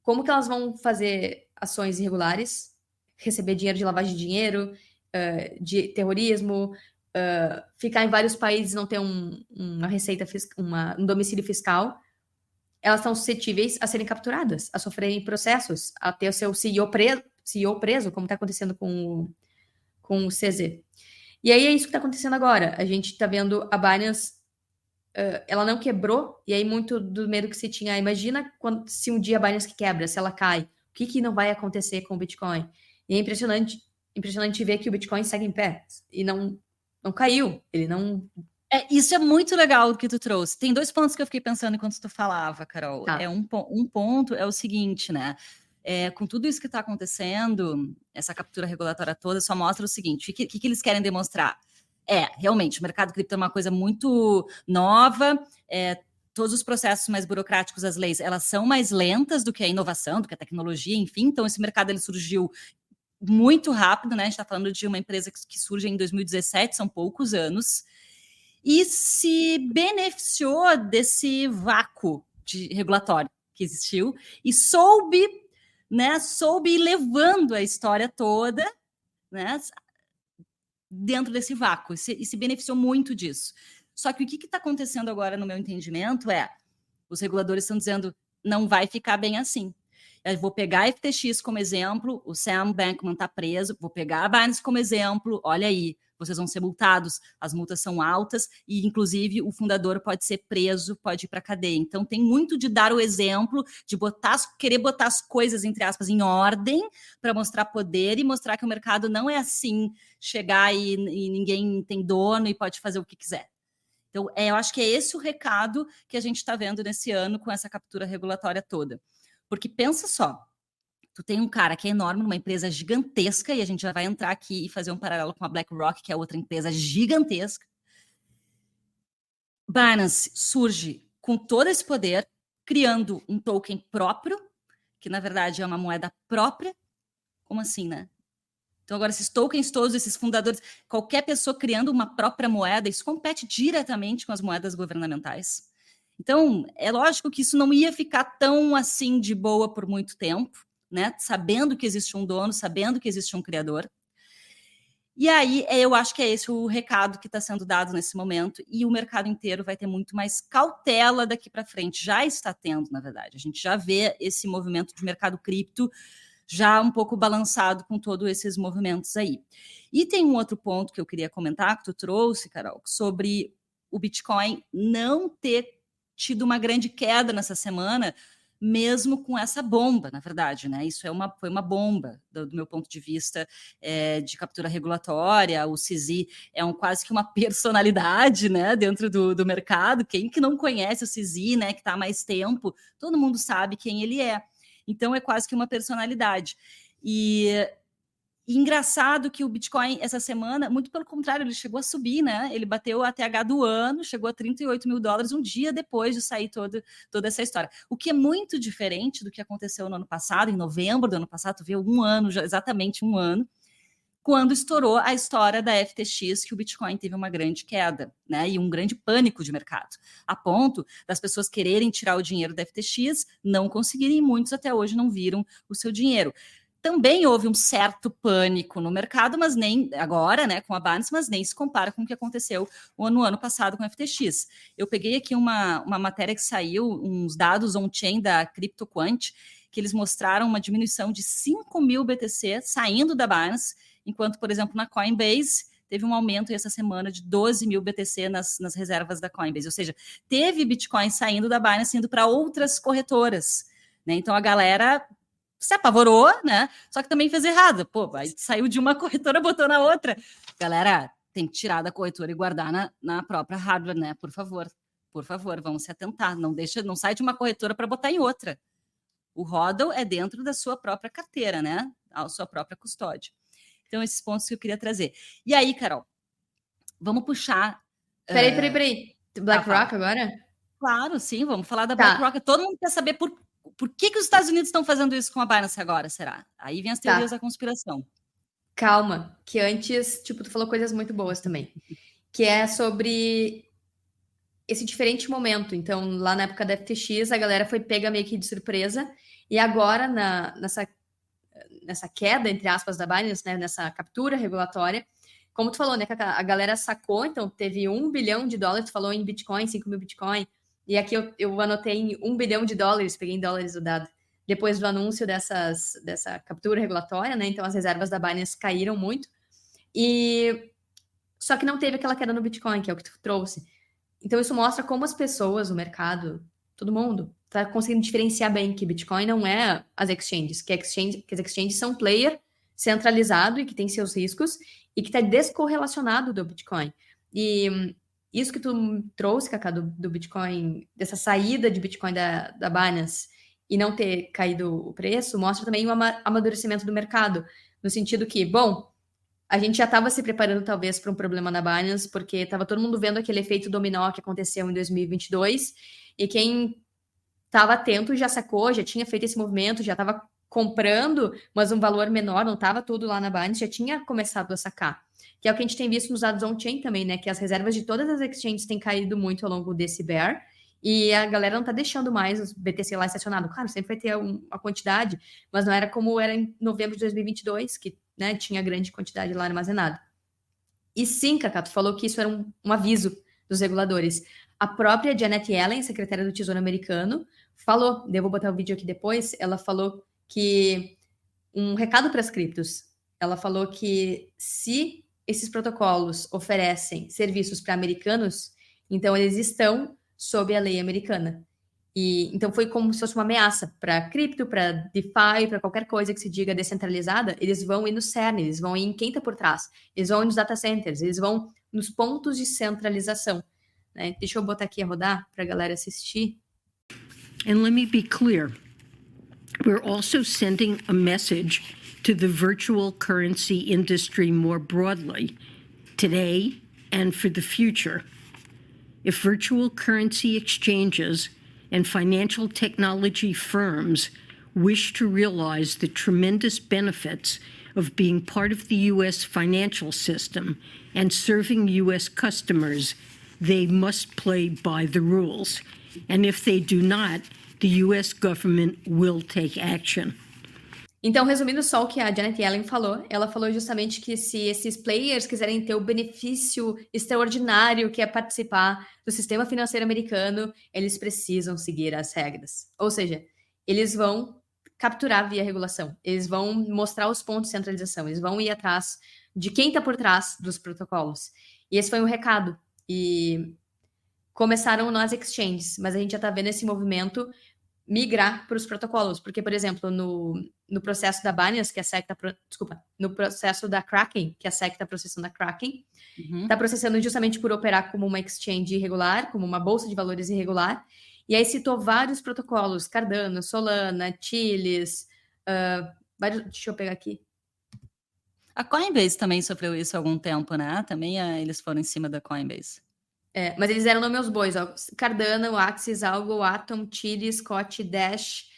como que elas vão fazer ações irregulares, receber dinheiro de lavagem de dinheiro, de terrorismo, ficar em vários países e não ter uma receita, um domicílio fiscal? Elas estão suscetíveis a serem capturadas, a sofrerem processos, a ter o seu CEO preso, como está acontecendo com o CZ. E aí é isso que está acontecendo agora. A gente está vendo a Binance, ela não quebrou, e aí muito do medo que se tinha, imagina se um dia a Binance quebra, se ela cai, o que não vai acontecer com o Bitcoin? E é impressionante ver que o Bitcoin segue em pé, e não caiu, ele não... Isso é muito legal o que tu trouxe. Tem 2 pontos que eu fiquei pensando enquanto tu falava, Carol. Tá. Um ponto é o seguinte, né? Com tudo isso que está acontecendo, essa captura regulatória toda só mostra o seguinte: o que eles querem demonstrar? Realmente, o mercado cripto é uma coisa muito nova, todos os processos mais burocráticos, as leis, elas são mais lentas do que a inovação, do que a tecnologia, enfim. Então, esse mercado ele surgiu muito rápido, né? A gente está falando de uma empresa que surge em 2017, são poucos anos, e se beneficiou desse vácuo regulatório que existiu e soube ir levando a história toda, né, dentro desse vácuo, e se beneficiou muito disso. Só que o que está acontecendo agora, no meu entendimento, os reguladores estão dizendo não vai ficar bem assim. Eu vou pegar a FTX como exemplo, o Sam Bankman está preso, vou pegar a Binance como exemplo, olha aí, vocês vão ser multados, as multas são altas e, inclusive, o fundador pode ser preso, pode ir para a cadeia. Então, tem muito de dar o exemplo, de querer botar as coisas, entre aspas, em ordem, para mostrar poder e mostrar que o mercado não é assim, chegar e ninguém tem dono e pode fazer o que quiser. Então, eu acho que é esse o recado que a gente está vendo nesse ano com essa captura regulatória toda. Porque pensa só, tu tem um cara que é enorme, numa empresa gigantesca, e a gente já vai entrar aqui e fazer um paralelo com a BlackRock, que é outra empresa gigantesca. Binance surge com todo esse poder, criando um token próprio, que na verdade é uma moeda própria. Como assim, né? Então agora esses tokens todos, esses fundadores, qualquer pessoa criando uma própria moeda, isso compete diretamente com as moedas governamentais. Então, é lógico que isso não ia ficar tão assim de boa por muito tempo, né? Sabendo que existe um dono, sabendo que existe um criador. E aí, eu acho que é esse o recado que está sendo dado nesse momento, e o mercado inteiro vai ter muito mais cautela daqui para frente. Já está tendo, na verdade. A gente já vê esse movimento de mercado cripto já um pouco balançado com todos esses movimentos aí. E tem um outro ponto que eu queria comentar, que tu trouxe, Carol, sobre o Bitcoin não ter tido uma grande queda nessa semana, mesmo com essa bomba, na verdade, né? Isso foi uma bomba, do meu ponto de vista, de captura regulatória. O CZ é quase que uma personalidade, né, dentro do mercado. Quem que não conhece o CZ, né, que está há mais tempo, todo mundo sabe quem ele é. Então, é quase que uma personalidade. E engraçado que o Bitcoin, essa semana, muito pelo contrário, ele chegou a subir, né? Ele bateu a TH do ano, chegou a $38.000 um dia depois de sair toda essa história. O que é muito diferente do que aconteceu no ano passado, em novembro do ano passado, veio exatamente um ano, quando estourou a história da FTX, que o Bitcoin teve uma grande queda, né? E um grande pânico de mercado, a ponto das pessoas quererem tirar o dinheiro da FTX, não conseguirem, e muitos até hoje não viram o seu dinheiro. Também houve um certo pânico no mercado, mas nem agora, né, com a Binance, mas nem se compara com o que aconteceu no ano passado com a FTX. Eu peguei aqui uma matéria que saiu, uns dados on-chain da CryptoQuant, que eles mostraram uma diminuição de 5.000 BTC saindo da Binance, enquanto, por exemplo, na Coinbase teve um aumento essa semana de 12.000 BTC nas reservas da Coinbase. Ou seja, teve Bitcoin saindo da Binance, indo para outras corretoras, né? Então a galera se apavorou, né? Só que também fez errado. Pô, aí saiu de uma corretora, botou na outra. Galera, tem que tirar da corretora e guardar na própria hardware, né? Por favor, vamos se atentar. Não sai de uma corretora para botar em outra. O HODL é dentro da sua própria carteira, né? A sua própria custódia. Então, esses pontos que eu queria trazer. E aí, Carol, vamos puxar... Peraí. BlackRock agora? Claro, sim, vamos falar da BlackRock. Todo mundo quer saber por que os Estados Unidos estão fazendo isso com a Binance agora, será? Aí vem as teorias da conspiração. Calma, que antes, tu falou coisas muito boas também. Que é sobre esse diferente momento. Então, lá na época da FTX, a galera foi pega meio que de surpresa. E agora, nessa queda, entre aspas, da Binance, né, nessa captura regulatória, como tu falou, né, que a galera sacou, então teve $1 bilhão, tu falou em Bitcoin, 5.000 Bitcoin, e aqui eu anotei em $1 bilhão, peguei em dólares o dado, depois do anúncio dessa captura regulatória, né, então as reservas da Binance caíram muito, só que não teve aquela queda no Bitcoin, que é o que tu trouxe. Então isso mostra como as pessoas, o mercado, todo mundo, tá conseguindo diferenciar bem que Bitcoin não é as exchanges, que as exchanges são player centralizado e que tem seus riscos e que está descorrelacionado do Bitcoin. E isso que tu trouxe, Cacá, do Bitcoin, dessa saída de Bitcoin da Binance e não ter caído o preço, mostra também o amadurecimento do mercado, no sentido que, bom, a gente já estava se preparando talvez para um problema na Binance, porque estava todo mundo vendo aquele efeito dominó que aconteceu em 2022, e quem estava atento já sacou, já tinha feito esse movimento, já estava comprando, mas um valor menor, não estava tudo lá na Binance, já tinha começado a sacar. Que é o que a gente tem visto nos dados on-chain também, né? Que as reservas de todas as exchanges têm caído muito ao longo desse bear, e a galera não está deixando mais os BTC lá estacionado. Claro, sempre vai ter uma quantidade, mas não era como era em novembro de 2022, que, né, tinha grande quantidade lá armazenada. E sim, Cacá, tu falou que isso era um aviso dos reguladores. A própria Janet Yellen, secretária do Tesouro americano, falou, eu vou botar o vídeo aqui depois, ela falou que um recado para as criptos, ela falou que se esses protocolos oferecem serviços para americanos, então eles estão sob a lei americana. E então foi como se fosse uma ameaça para cripto, para DeFi, para qualquer coisa que se diga descentralizada, eles vão ir no cerne, eles vão ir em quem está por trás, eles vão ir nos data centers, eles vão nos pontos de centralização. Né? Deixa eu botar aqui a rodar para a galera assistir. And let me be clear, we're also sending a message to the virtual currency industry more broadly, today and for the future. If virtual currency exchanges and financial technology firms wish to realize the tremendous benefits of being part of the U.S. financial system and serving U.S. customers, they must play by the rules. And if they do not, the U.S. government will take action. Então, resumindo só o que a Janet Yellen falou, ela falou justamente que se esses players quiserem ter o benefício extraordinário que é participar do sistema financeiro americano, eles precisam seguir as regras. Ou seja, eles vão capturar via regulação, eles vão mostrar os pontos de centralização, eles vão ir atrás de quem está por trás dos protocolos. E esse foi um recado. E começaram nas exchanges, mas a gente já está vendo esse movimento migrar para os protocolos, porque, por exemplo, no processo da Binance, que a SEC no processo da Kraken, que a SEC está processando a Kraken, está processando justamente por operar como uma exchange irregular, como uma bolsa de valores irregular, e aí citou vários protocolos, Cardano, Solana, Chilis, deixa eu pegar aqui. A Coinbase também sofreu isso há algum tempo, né? Também eles foram em cima da Coinbase. Mas eles deram nome aos bois, ó. Cardano, Axis, Algo, Atom, Chili, Scott, Dash,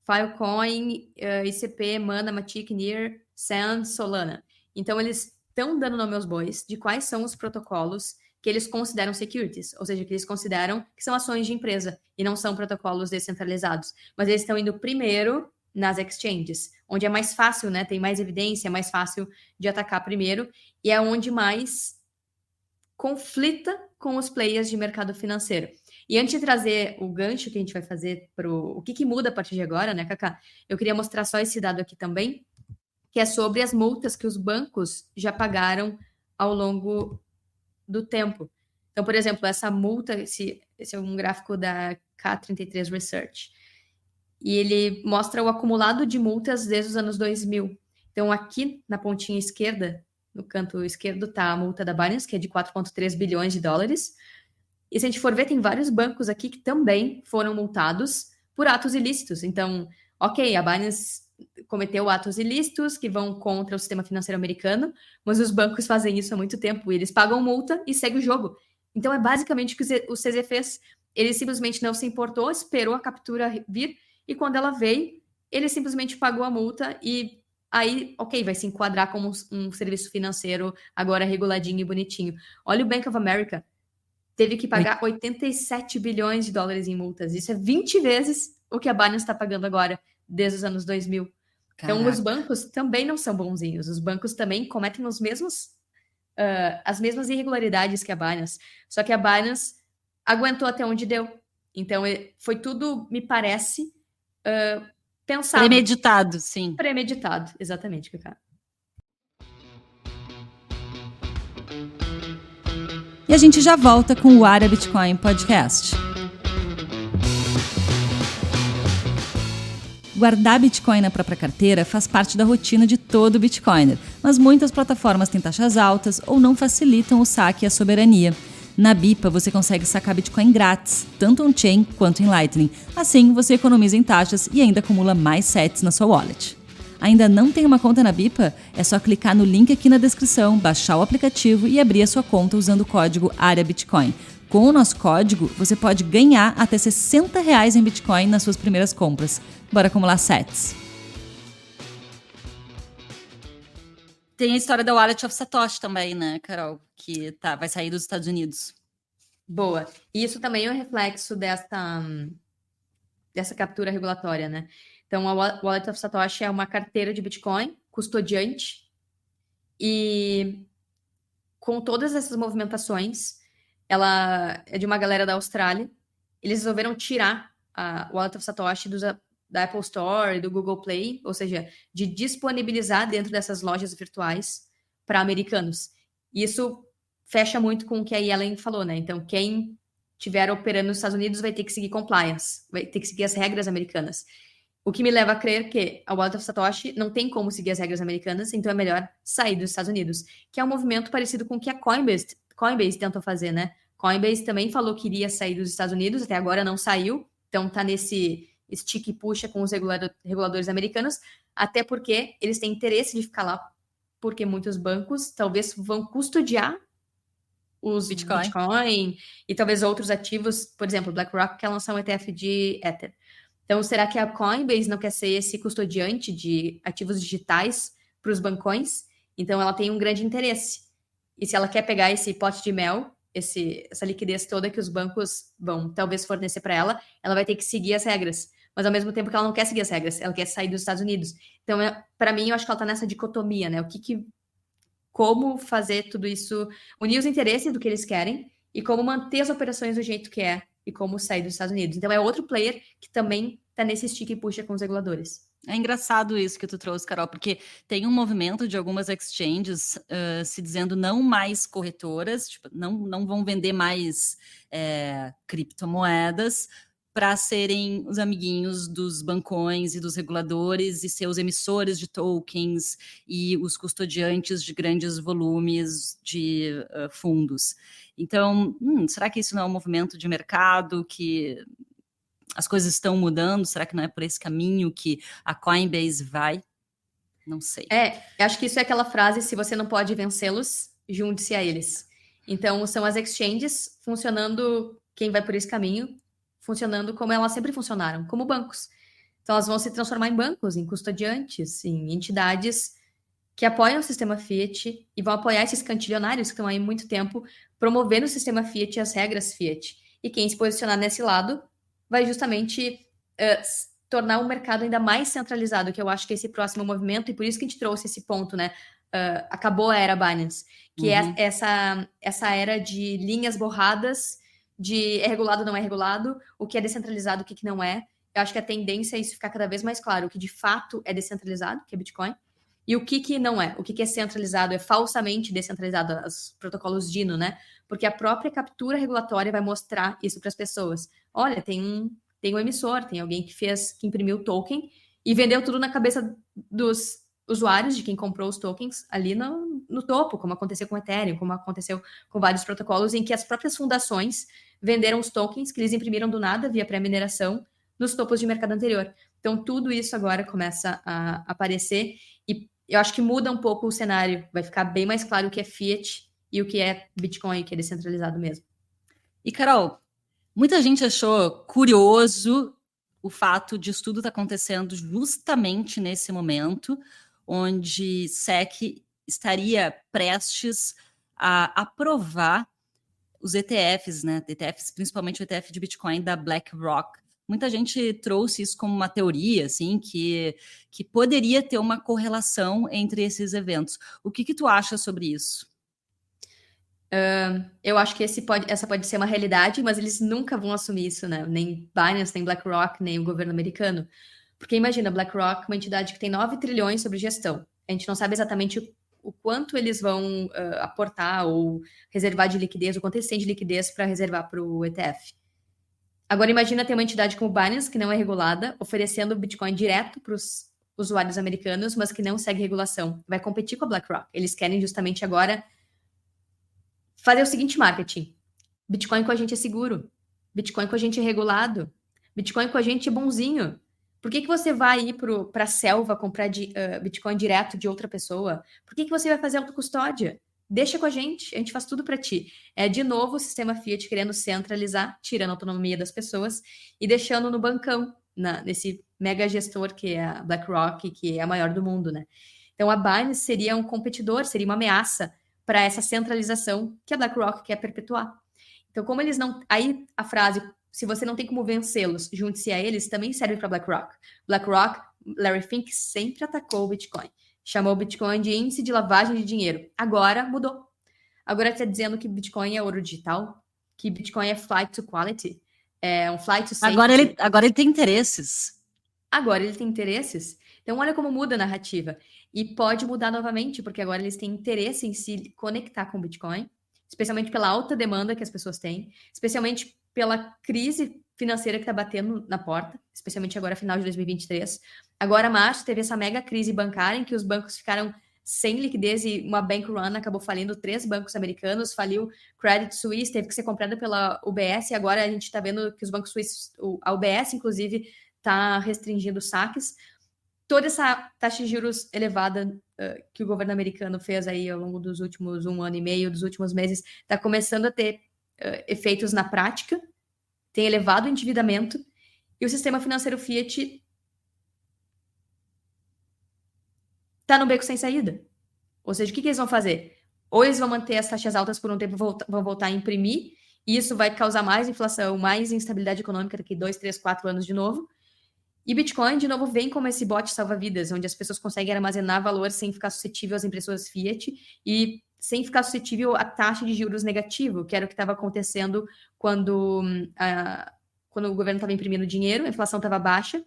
Filecoin, ICP, Mana, Matic, Near, Sand, Solana. Então, eles estão dando nome aos bois de quais são os protocolos que eles consideram securities, ou seja, que eles consideram que são ações de empresa e não são protocolos descentralizados. Mas eles estão indo primeiro nas exchanges, onde é mais fácil, né? Tem mais evidência, é mais fácil de atacar primeiro, e é onde mais conflita com os players de mercado financeiro. E antes de trazer o gancho que a gente vai fazer para o que muda a partir de agora, né, Cacá? Eu queria mostrar só esse dado aqui também, que é sobre as multas que os bancos já pagaram ao longo do tempo. Então, por exemplo, essa multa, esse é um gráfico da K33 Research, e ele mostra o acumulado de multas desde os anos 2000. Então, aqui na pontinha esquerda, no canto esquerdo, está a multa da Binance, que é de 4,3 bilhões de dólares. E se a gente for ver, tem vários bancos aqui que também foram multados por atos ilícitos. Então, ok, a Binance cometeu atos ilícitos que vão contra o sistema financeiro americano, mas os bancos fazem isso há muito tempo. E eles pagam multa e segue o jogo. Então, é basicamente o que o CZ fez. Ele simplesmente não se importou, esperou a captura vir, e quando ela veio, ele simplesmente pagou a multa e aí, ok, vai se enquadrar como um serviço financeiro agora reguladinho e bonitinho. Olha o Bank of America, teve que pagar 87 bilhões de dólares em multas. Isso é 20 vezes o que a Binance está pagando agora, desde os anos 2000. Caraca. Então, os bancos também não são bonzinhos. Os bancos também cometem as mesmas irregularidades que a Binance. Só que a Binance aguentou até onde deu. Então, foi tudo, me parece, pensado. Premeditado, sim. Premeditado, exatamente, Cacá. E a gente já volta com o Área Bitcoin Podcast. Guardar Bitcoin na própria carteira faz parte da rotina de todo Bitcoiner, mas muitas plataformas têm taxas altas ou não facilitam o saque e a soberania. Na Bipa, você consegue sacar Bitcoin grátis, tanto on-chain quanto em Lightning. Assim, você economiza em taxas e ainda acumula mais sats na sua wallet. Ainda não tem uma conta na Bipa? É só clicar no link aqui na descrição, baixar o aplicativo e abrir a sua conta usando o código AreaBitcoin. Com o nosso código, você pode ganhar até R$60 em Bitcoin nas suas primeiras compras. Bora acumular sats. Tem a história da Wallet of Satoshi também, né, Carol? Que vai sair dos Estados Unidos. Boa. E isso também é um reflexo dessa captura regulatória, né? Então, a Wallet of Satoshi é uma carteira de Bitcoin custodiante e com todas essas movimentações, ela é de uma galera da Austrália. Eles resolveram tirar a Wallet of Satoshi da Apple Store e do Google Play, ou seja, de disponibilizar dentro dessas lojas virtuais para americanos. Isso fecha muito com o que a Yellen falou, né? Então, quem estiver operando nos Estados Unidos vai ter que seguir compliance, vai ter que seguir as regras americanas. O que me leva a crer que a Wallet of Satoshi não tem como seguir as regras americanas, então é melhor sair dos Estados Unidos, que é um movimento parecido com o que a Coinbase tentou fazer, né? Coinbase também falou que iria sair dos Estados Unidos, até agora não saiu, então tá nesse stick e puxa com os reguladores americanos, até porque eles têm interesse de ficar lá, porque muitos bancos talvez vão custodiar os Bitcoin e talvez outros ativos, por exemplo, BlackRock quer lançar um ETF de Ether. Então, será que a Coinbase não quer ser esse custodiante de ativos digitais para os bancões? Então, ela tem um grande interesse. E se ela quer pegar esse pote de mel, essa liquidez toda que os bancos vão talvez fornecer para ela, ela vai ter que seguir as regras. Mas, ao mesmo tempo que ela não quer seguir as regras, ela quer sair dos Estados Unidos. Então, para mim, eu acho que ela está nessa dicotomia, né? Como fazer tudo isso, unir os interesses do que eles querem e como manter as operações do jeito que é e como sair dos Estados Unidos. Então, é outro player que também está nesse stick e puxa com os reguladores. É engraçado isso que tu trouxe, Carol, porque tem um movimento de algumas exchanges se dizendo não mais corretoras, tipo, não vão vender mais criptomoedas para serem os amiguinhos dos bancões e dos reguladores e ser os emissores de tokens e os custodiantes de grandes volumes de fundos. Então, será que isso não é um movimento de mercado, que as coisas estão mudando? Será que não é por esse caminho que a Coinbase vai? Não sei. Eu acho que isso é aquela frase, se você não pode vencê-los, junte-se a eles. Então, são as exchanges funcionando, quem vai por esse caminho, funcionando como elas sempre funcionaram, como bancos. Então, elas vão se transformar em bancos, em custodiantes, em entidades que apoiam o sistema Fiat e vão apoiar esses cantilionários que estão aí há muito tempo promovendo o sistema Fiat e as regras Fiat. E quem se posicionar nesse lado vai justamente tornar o mercado ainda mais centralizado, que eu acho que é esse próximo movimento, e por isso que a gente trouxe esse ponto, né? Acabou a era Binance, que é essa era de linhas borradas, de é regulado, não é regulado, o que é descentralizado, o que não é. Eu acho que a tendência é isso ficar cada vez mais claro, o que de fato é descentralizado, que é Bitcoin, e o que não é. O que é centralizado, é falsamente descentralizado, os protocolos DINO, né? Porque a própria captura regulatória vai mostrar isso para as pessoas. Olha, tem um emissor, tem alguém que imprimiu o token e vendeu tudo na cabeça dos usuários, de quem comprou os tokens, ali no topo, como aconteceu com o Ethereum, como aconteceu com vários protocolos, em que as próprias fundações venderam os tokens que eles imprimiram do nada, via pré-mineração, nos topos de mercado anterior. Então, tudo isso agora começa a aparecer, e eu acho que muda um pouco o cenário, vai ficar bem mais claro o que é Fiat e o que é Bitcoin, que é descentralizado mesmo. E, Carol, muita gente achou curioso o fato de isso tudo estar acontecendo justamente nesse momento, onde SEC estaria prestes a aprovar os ETFs, né? ETFs, principalmente o ETF de Bitcoin da BlackRock. Muita gente trouxe isso como uma teoria, assim, que poderia ter uma correlação entre esses eventos. O que tu acha sobre isso? Eu acho que essa pode ser uma realidade, mas eles nunca vão assumir isso, né? Nem Binance, nem BlackRock, nem o governo americano. Porque imagina, BlackRock, uma entidade que tem 9 trilhões sobre gestão. A gente não sabe exatamente o quanto eles vão aportar ou reservar de liquidez, o quanto eles têm de liquidez para reservar para o ETF. Agora imagina ter uma entidade como Binance, que não é regulada, oferecendo Bitcoin direto para os usuários americanos, mas que não segue regulação. Vai competir com a BlackRock. Eles querem justamente agora fazer o seguinte marketing: Bitcoin com a gente é seguro, Bitcoin com a gente é regulado, Bitcoin com a gente é bonzinho. Por que você vai ir para a selva comprar Bitcoin direto de outra pessoa? Por que você vai fazer autocustódia? Deixa com a gente faz tudo para ti. É, de novo, o sistema Fiat querendo centralizar, tirando a autonomia das pessoas e deixando no bancão, nesse mega gestor que é a BlackRock, que é a maior do mundo, né? Então, a Binance seria um competidor, seria uma ameaça para essa centralização que a BlackRock quer perpetuar. Então, como eles não... Aí, a frase, se você não tem como vencê-los, junte-se a eles, também serve para BlackRock. BlackRock, Larry Fink sempre atacou o Bitcoin. Chamou o Bitcoin de índice de lavagem de dinheiro. Agora mudou. Agora está dizendo que Bitcoin é ouro digital, que Bitcoin é flight to quality, é um flight to safety. Agora ele tem interesses. Agora ele tem interesses. Então, olha como muda a narrativa. E pode mudar novamente, porque agora eles têm interesse em se conectar com o Bitcoin, especialmente pela alta demanda que as pessoas têm, especialmente pela crise financeira que está batendo na porta, especialmente agora, final de 2023. Agora, março, teve essa mega crise bancária em que os bancos ficaram sem liquidez e uma bank run acabou falindo 3 bancos americanos, faliu Credit Suisse, teve que ser comprada pela UBS, e agora a gente está vendo que os bancos suíços, a UBS, inclusive, está restringindo saques. Toda essa taxa de juros elevada que o governo americano fez aí ao longo dos últimos 1 ano e meio, dos últimos meses, está começando a ter efeitos na prática, tem elevado o endividamento, e o sistema financeiro Fiat está no beco sem saída. Ou seja, o que eles vão fazer? Ou eles vão manter as taxas altas por um tempo, vão voltar a imprimir, e isso vai causar mais inflação, mais instabilidade econômica daqui 2, 3, 4 anos de novo. E Bitcoin, de novo, vem como esse bote salva-vidas, onde as pessoas conseguem armazenar valor sem ficar suscetível às impressoras Fiat e sem ficar suscetível à taxa de juros negativo, que era o que estava acontecendo quando o governo estava imprimindo dinheiro, a inflação estava baixa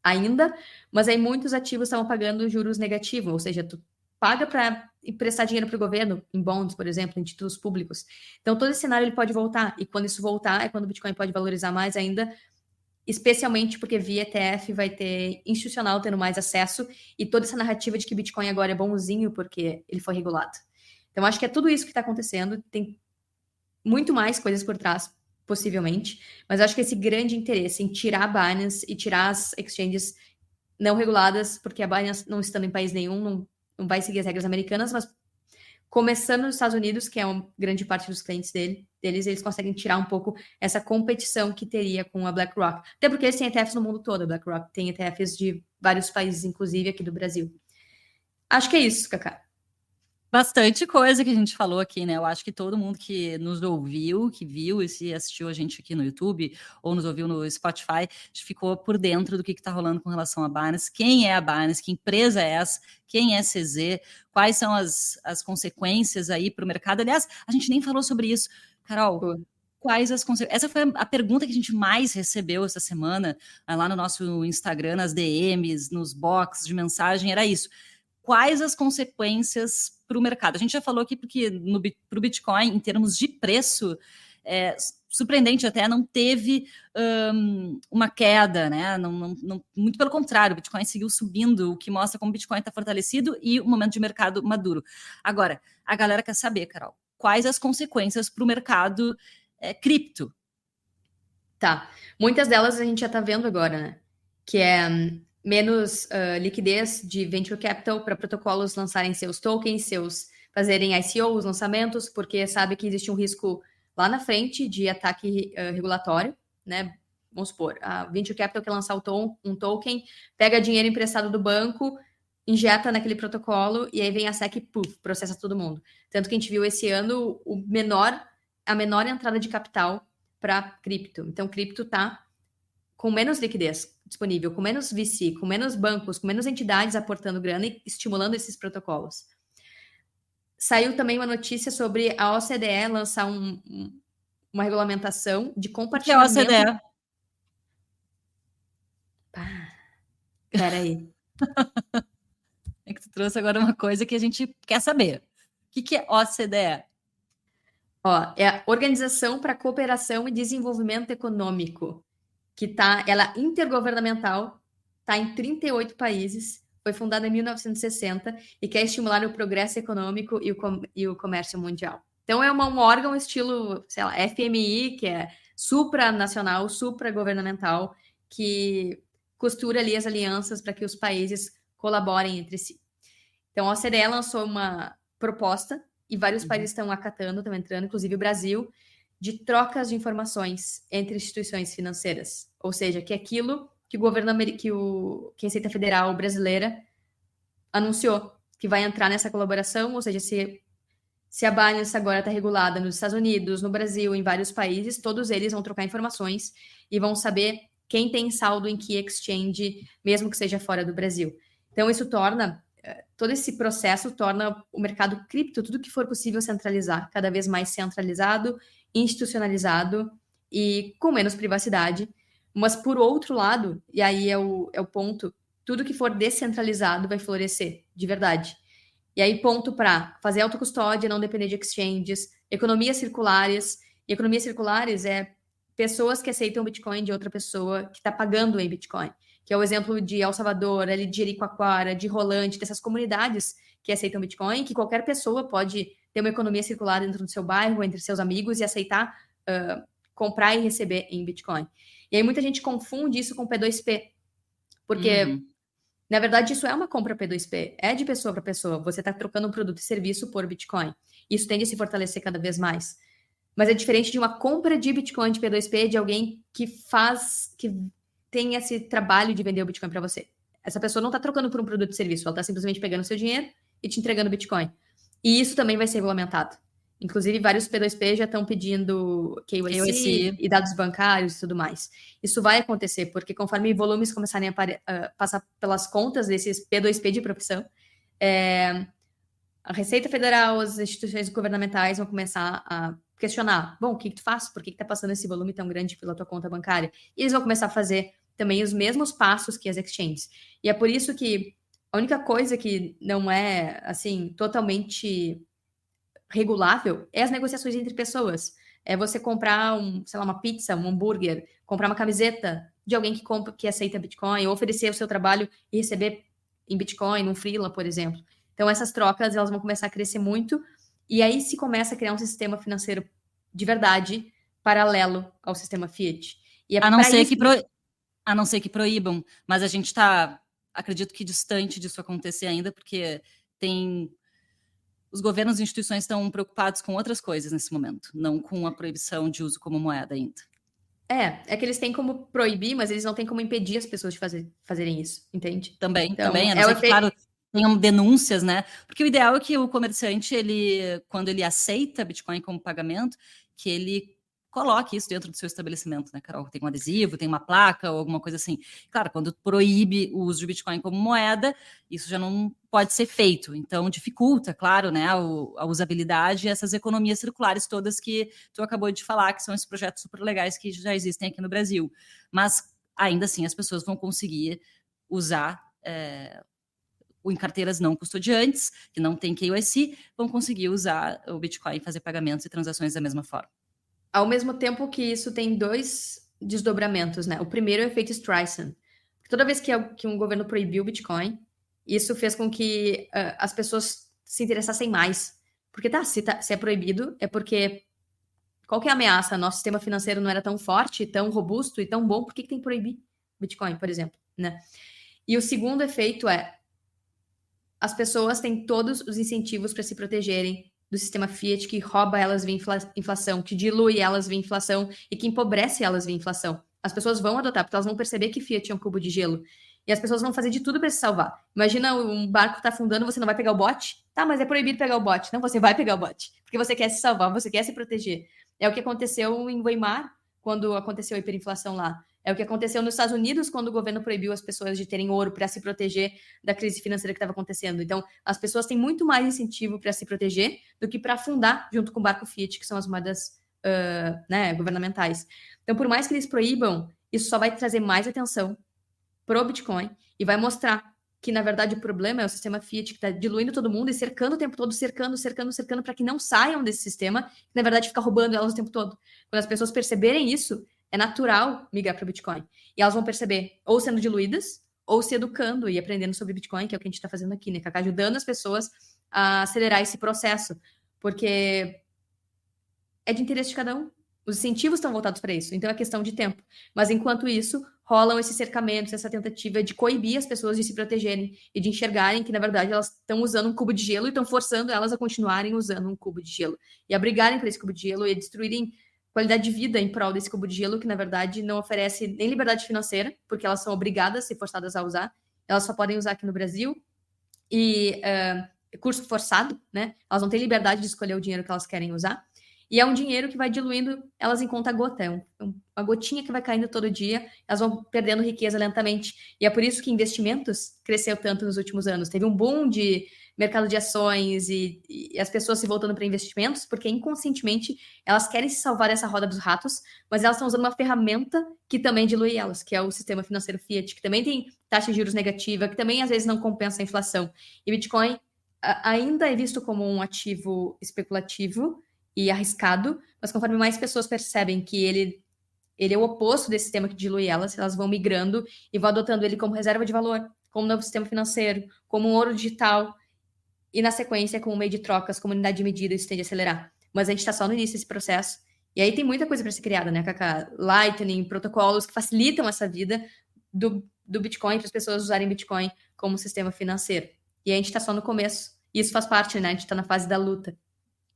ainda, mas aí muitos ativos estavam pagando juros negativos, ou seja, tu paga para emprestar dinheiro para o governo, em bonds, por exemplo, em títulos públicos. Então, todo esse cenário ele pode voltar, e quando isso voltar, é quando o Bitcoin pode valorizar mais ainda, especialmente porque via ETF vai ter institucional tendo mais acesso e toda essa narrativa de que Bitcoin agora é bonzinho porque ele foi regulado. Então, acho que é tudo isso que está acontecendo. Tem muito mais coisas por trás, possivelmente, mas acho que esse grande interesse em tirar a Binance e tirar as exchanges não reguladas, porque a Binance, não estando em país nenhum, não vai seguir as regras americanas, mas começando nos Estados Unidos, que é uma grande parte dos clientes deles, eles conseguem tirar um pouco essa competição que teria com a BlackRock. Até porque eles têm ETFs no mundo todo, a BlackRock tem ETFs de vários países, inclusive aqui do Brasil. Acho que é isso, Cacá. Bastante coisa que a gente falou aqui, né? Eu acho que todo mundo que nos ouviu, que viu e se assistiu a gente aqui no YouTube ou nos ouviu no Spotify, ficou por dentro do que está rolando com relação à Binance, quem é a Binance, que empresa é essa, quem é CZ, quais são as consequências aí para o mercado. Aliás, a gente nem falou sobre isso. Carol, quais as consequências? Essa foi a pergunta que a gente mais recebeu essa semana, lá no nosso Instagram, nas DMs, nos box de mensagem, era isso. Quais as consequências para o mercado? A gente já falou aqui porque para o Bitcoin, em termos de preço, surpreendente até, não teve uma queda, né? Muito pelo contrário, o Bitcoin seguiu subindo, o que mostra como o Bitcoin está fortalecido e o momento de mercado maduro. Agora, a galera quer saber, Carol, quais as consequências para o mercado cripto? Tá. Muitas delas a gente já está vendo agora, né? Que é menos liquidez de venture capital para protocolos lançarem seus tokens, fazerem ICOs, lançamentos, porque sabe que existe um risco lá na frente de ataque regulatório, né? Vamos supor, a venture capital quer lançar um token, pega dinheiro emprestado do banco, injeta naquele protocolo e aí vem a SEC e processa todo mundo. Tanto que a gente viu esse ano a menor entrada de capital para cripto. Então, cripto está com menos liquidez disponível, com menos VC, com menos bancos, com menos entidades aportando grana e estimulando esses protocolos. Saiu também uma notícia sobre a OCDE lançar uma regulamentação de compartilhamento. O que é a OCDE? Peraí. É que tu trouxe agora uma coisa que a gente quer saber. O que é OCDE? É a Organização para a Cooperação e Desenvolvimento Econômico, que ela é intergovernamental, está em 38 países, foi fundada em 1960 e quer estimular o progresso econômico e o comércio mundial. Então, é um órgão estilo, sei lá, FMI, que é supranacional, supragovernamental, que costura ali as alianças para que os países colaborem entre si. Então, a OCDE lançou uma proposta e vários países estão acatando, estão entrando, inclusive o Brasil, de trocas de informações entre instituições financeiras. Ou seja, que aquilo que o governo que a Receita Federal brasileira anunciou que vai entrar nessa colaboração, ou seja, se a Binance agora está regulada nos Estados Unidos, no Brasil, em vários países, todos eles vão trocar informações e vão saber quem tem saldo em que exchange, mesmo que seja fora do Brasil. Então, isso todo esse processo torna o mercado cripto, tudo que for possível centralizar, cada vez mais centralizado, institucionalizado e com menos privacidade. Mas, por outro lado, e aí é o ponto, tudo que for descentralizado vai florescer, de verdade. E aí, ponto para fazer autocustódia, não depender de exchanges, economias circulares. E economias circulares é pessoas que aceitam Bitcoin de outra pessoa que está pagando em Bitcoin, que é o exemplo de El Salvador, ali de Jericoacoara, de Rolante, dessas comunidades que aceitam Bitcoin, que qualquer pessoa pode ter uma economia circular dentro do seu bairro, entre seus amigos, e aceitar comprar e receber em Bitcoin. E aí muita gente confunde isso com P2P, porque, na verdade, isso é uma compra P2P, é de pessoa para pessoa, você está trocando um produto e serviço por Bitcoin. Isso tende a se fortalecer cada vez mais. Mas é diferente de uma compra de Bitcoin de P2P de alguém que tem esse trabalho de vender o Bitcoin para você. Essa pessoa não está trocando por um produto e serviço, ela está simplesmente pegando seu dinheiro e te entregando Bitcoin. E isso também vai ser regulamentado. Inclusive, vários P2P já estão pedindo KYC e dados bancários e tudo mais. Isso vai acontecer, porque conforme volumes começarem a passar pelas contas desses P2P de profissão, a Receita Federal, as instituições governamentais vão começar a questionar, bom, o que tu faz? Por que tá passando esse volume tão grande pela tua conta bancária? E eles vão começar a fazer também os mesmos passos que as exchanges. E é por isso que a única coisa que não é, assim, totalmente regulável é as negociações entre pessoas. É você comprar uma pizza, um hambúrguer, comprar uma camiseta de alguém que aceita Bitcoin, ou oferecer o seu trabalho e receber em Bitcoin, num freela, por exemplo. Então, essas trocas, elas vão começar a crescer muito, e aí se começa a criar um sistema financeiro de verdade, paralelo ao sistema Fiat. E é A não para ser isso... a não ser que proíbam, mas a gente está, acredito que distante disso acontecer ainda, porque os governos e instituições estão preocupados com outras coisas nesse momento, não com a proibição de uso como moeda ainda. É que eles têm como proibir, mas eles não têm como impedir as pessoas de fazerem isso, entende? Também, Então, a não ser que, claro, tenham denúncias, né? Porque o ideal é que o comerciante, quando ele aceita Bitcoin como pagamento, que ele coloque isso dentro do seu estabelecimento, né, Carol? Tem um adesivo, tem uma placa ou alguma coisa assim. Claro, quando proíbe o uso de Bitcoin como moeda, isso já não pode ser feito. Então, dificulta, claro, né, a usabilidade e essas economias circulares todas que tu acabou de falar, que são esses projetos super legais que já existem aqui no Brasil. Mas, ainda assim, as pessoas vão conseguir usar em carteiras não custodiantes, que não tem KYC, vão conseguir usar o Bitcoin e fazer pagamentos e transações da mesma forma. Ao mesmo tempo que isso tem 2 desdobramentos, né? O primeiro é o efeito Streisand. Toda vez que um governo proibiu o Bitcoin, isso fez com que as pessoas se interessassem mais. Porque se é proibido, é porque qual que é a ameaça? Nosso sistema financeiro não era tão forte, tão robusto e tão bom, por que tem que proibir Bitcoin, por exemplo, né? E o segundo efeito é as pessoas têm todos os incentivos para se protegerem do sistema Fiat, que rouba elas via inflação, que dilui elas via inflação e que empobrece elas via inflação. As pessoas vão adotar, porque elas vão perceber que Fiat é um cubo de gelo. E as pessoas vão fazer de tudo para se salvar. Imagina um barco tá afundando, você não vai pegar o bote? Tá, mas é proibido pegar o bote. Não, você vai pegar o bote. Porque você quer se salvar, você quer se proteger. É o que aconteceu em Weimar, quando aconteceu a hiperinflação lá. É o que aconteceu nos Estados Unidos, quando o governo proibiu as pessoas de terem ouro para se proteger da crise financeira que estava acontecendo. Então, as pessoas têm muito mais incentivo para se proteger do que para afundar junto com o barco Fiat, que são as moedas governamentais. Então, por mais que eles proíbam, isso só vai trazer mais atenção pro Bitcoin e vai mostrar que, na verdade, o problema é o sistema Fiat, que está diluindo todo mundo e cercando o tempo todo, cercando, para que não saiam desse sistema, que, na verdade, fica roubando elas o tempo todo. Quando as pessoas perceberem isso, é natural migrar para o Bitcoin. E elas vão perceber ou sendo diluídas, ou se educando e aprendendo sobre Bitcoin, que é o que a gente está fazendo aqui, né? Cacá, ajudando as pessoas a acelerar esse processo. Porque é de interesse de cada um. Os incentivos estão voltados para isso, então é questão de tempo. Mas enquanto isso, rolam esses cercamentos, essa tentativa de coibir as pessoas de se protegerem e de enxergarem que, na verdade, elas estão usando um cubo de gelo e estão forçando elas a continuarem usando um cubo de gelo. E a brigarem por esse cubo de gelo e a destruírem qualidade de vida em prol desse cubo de gelo, que, na verdade, não oferece nem liberdade financeira, porque elas são obrigadas, se forçadas a usar. Elas só podem usar aqui no Brasil. E curso forçado, né? Elas não têm liberdade de escolher o dinheiro que elas querem usar. E é um dinheiro que vai diluindo elas em conta-gota. É uma gotinha que vai caindo todo dia. Elas vão perdendo riqueza lentamente. E é por isso que investimentos cresceu tanto nos últimos anos. Teve um boom de mercado de ações e as pessoas se voltando para investimentos, porque inconscientemente elas querem se salvar dessa roda dos ratos, mas elas estão usando uma ferramenta que também dilui elas, que é o sistema financeiro Fiat, que também tem taxa de juros negativa, que também às vezes não compensa a inflação. E Bitcoin ainda é visto como um ativo especulativo e arriscado, mas conforme mais pessoas percebem que ele é o oposto desse sistema que dilui elas vão migrando e vão adotando ele como reserva de valor, como novo sistema financeiro, como um ouro digital, e na sequência, como meio de trocas, como unidade de medida, isso tende a acelerar. Mas a gente está só no início desse processo, e aí tem muita coisa para ser criada, né, Cacá? Lightning, protocolos que facilitam essa vida do Bitcoin, para as pessoas usarem Bitcoin como sistema financeiro. E a gente está só no começo, e isso faz parte, né? A gente está na fase da luta.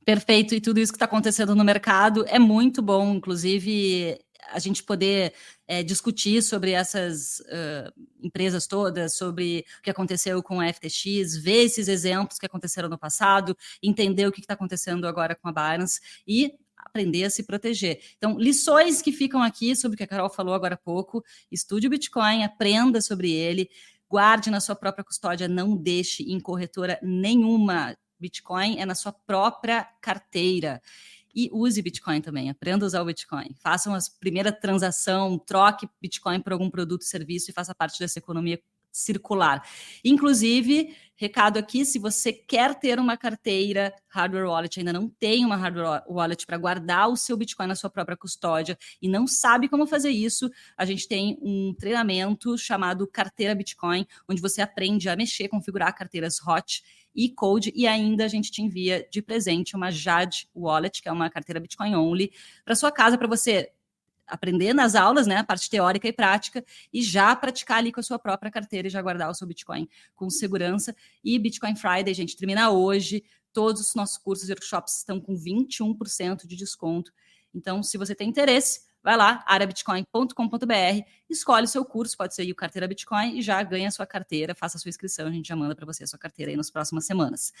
Perfeito, e tudo isso que está acontecendo no mercado é muito bom, inclusive a gente poder discutir sobre essas empresas todas, sobre o que aconteceu com a FTX, ver esses exemplos que aconteceram no passado, entender o que está acontecendo agora com a Binance e aprender a se proteger. Então, lições que ficam aqui sobre o que a Carol falou agora há pouco: estude o Bitcoin, aprenda sobre ele, guarde na sua própria custódia, não deixe em corretora nenhuma. Bitcoin é na sua própria carteira. E use Bitcoin também, aprenda a usar o Bitcoin. Faça uma primeira transação, troque Bitcoin por algum produto e serviço e faça parte dessa economia circular. Inclusive, recado aqui, se você quer ter uma carteira hardware wallet, ainda não tem uma hardware wallet para guardar o seu Bitcoin na sua própria custódia e não sabe como fazer isso, a gente tem um treinamento chamado Carteira Bitcoin, onde você aprende a mexer, configurar carteiras hot e cold, e ainda a gente te envia de presente uma Jade Wallet, que é uma carteira Bitcoin only, para sua casa, para você aprender nas aulas, né, a parte teórica e prática, e já praticar ali com a sua própria carteira e já guardar o seu Bitcoin com segurança. E Bitcoin Friday, gente, termina hoje. Todos os nossos cursos e workshops estão com 21% de desconto. Então, se você tem interesse, vai lá, areabitcoin.com.br, escolhe o seu curso, pode ser o Carteira Bitcoin, e já ganha a sua carteira, faça a sua inscrição, a gente já manda para você a sua carteira aí nas próximas semanas.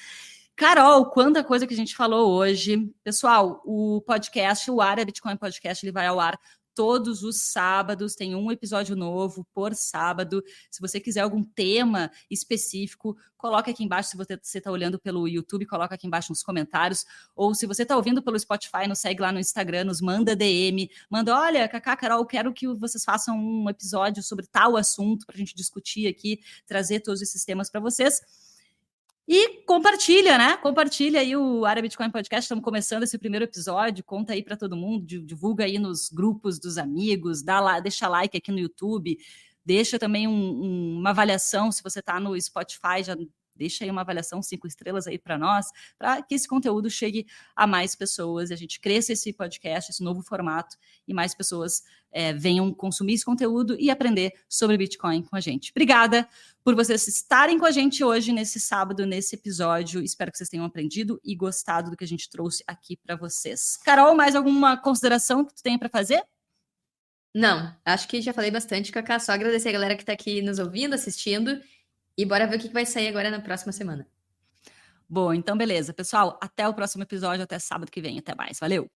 Carol, quanta coisa que a gente falou hoje. Pessoal, o podcast, o Área Bitcoin Podcast, ele vai ao ar todos os sábados, tem um episódio novo por sábado. Se você quiser algum tema específico, coloca aqui embaixo. Se você está olhando pelo YouTube, coloca aqui embaixo nos comentários. Ou se você está ouvindo pelo Spotify, nos segue lá no Instagram, nos manda DM. Manda, olha, Cacá, Carol, quero que vocês façam um episódio sobre tal assunto para a gente discutir aqui, trazer todos esses temas para vocês. E compartilha, né? Compartilha aí o Área Bitcoin Podcast. Estamos começando esse primeiro episódio. Conta aí para todo mundo, divulga aí nos grupos dos amigos, deixa like aqui no YouTube, deixa também uma avaliação. Se você está no Spotify, já deixa aí uma avaliação 5 estrelas aí para nós, para que esse conteúdo chegue a mais pessoas e a gente cresça esse podcast, esse novo formato, e mais pessoas venham consumir esse conteúdo e aprender sobre Bitcoin com a gente. Obrigada por vocês estarem com a gente hoje, nesse sábado, nesse episódio. Espero que vocês tenham aprendido e gostado do que a gente trouxe aqui para vocês. Carol, mais alguma consideração que tu tenha para fazer? Não, acho que já falei bastante, Cacá. Só agradecer a galera que está aqui nos ouvindo, assistindo. E bora ver o que vai sair agora na próxima semana. Bom, então beleza. Pessoal, até o próximo episódio, até sábado que vem. Até mais. Valeu!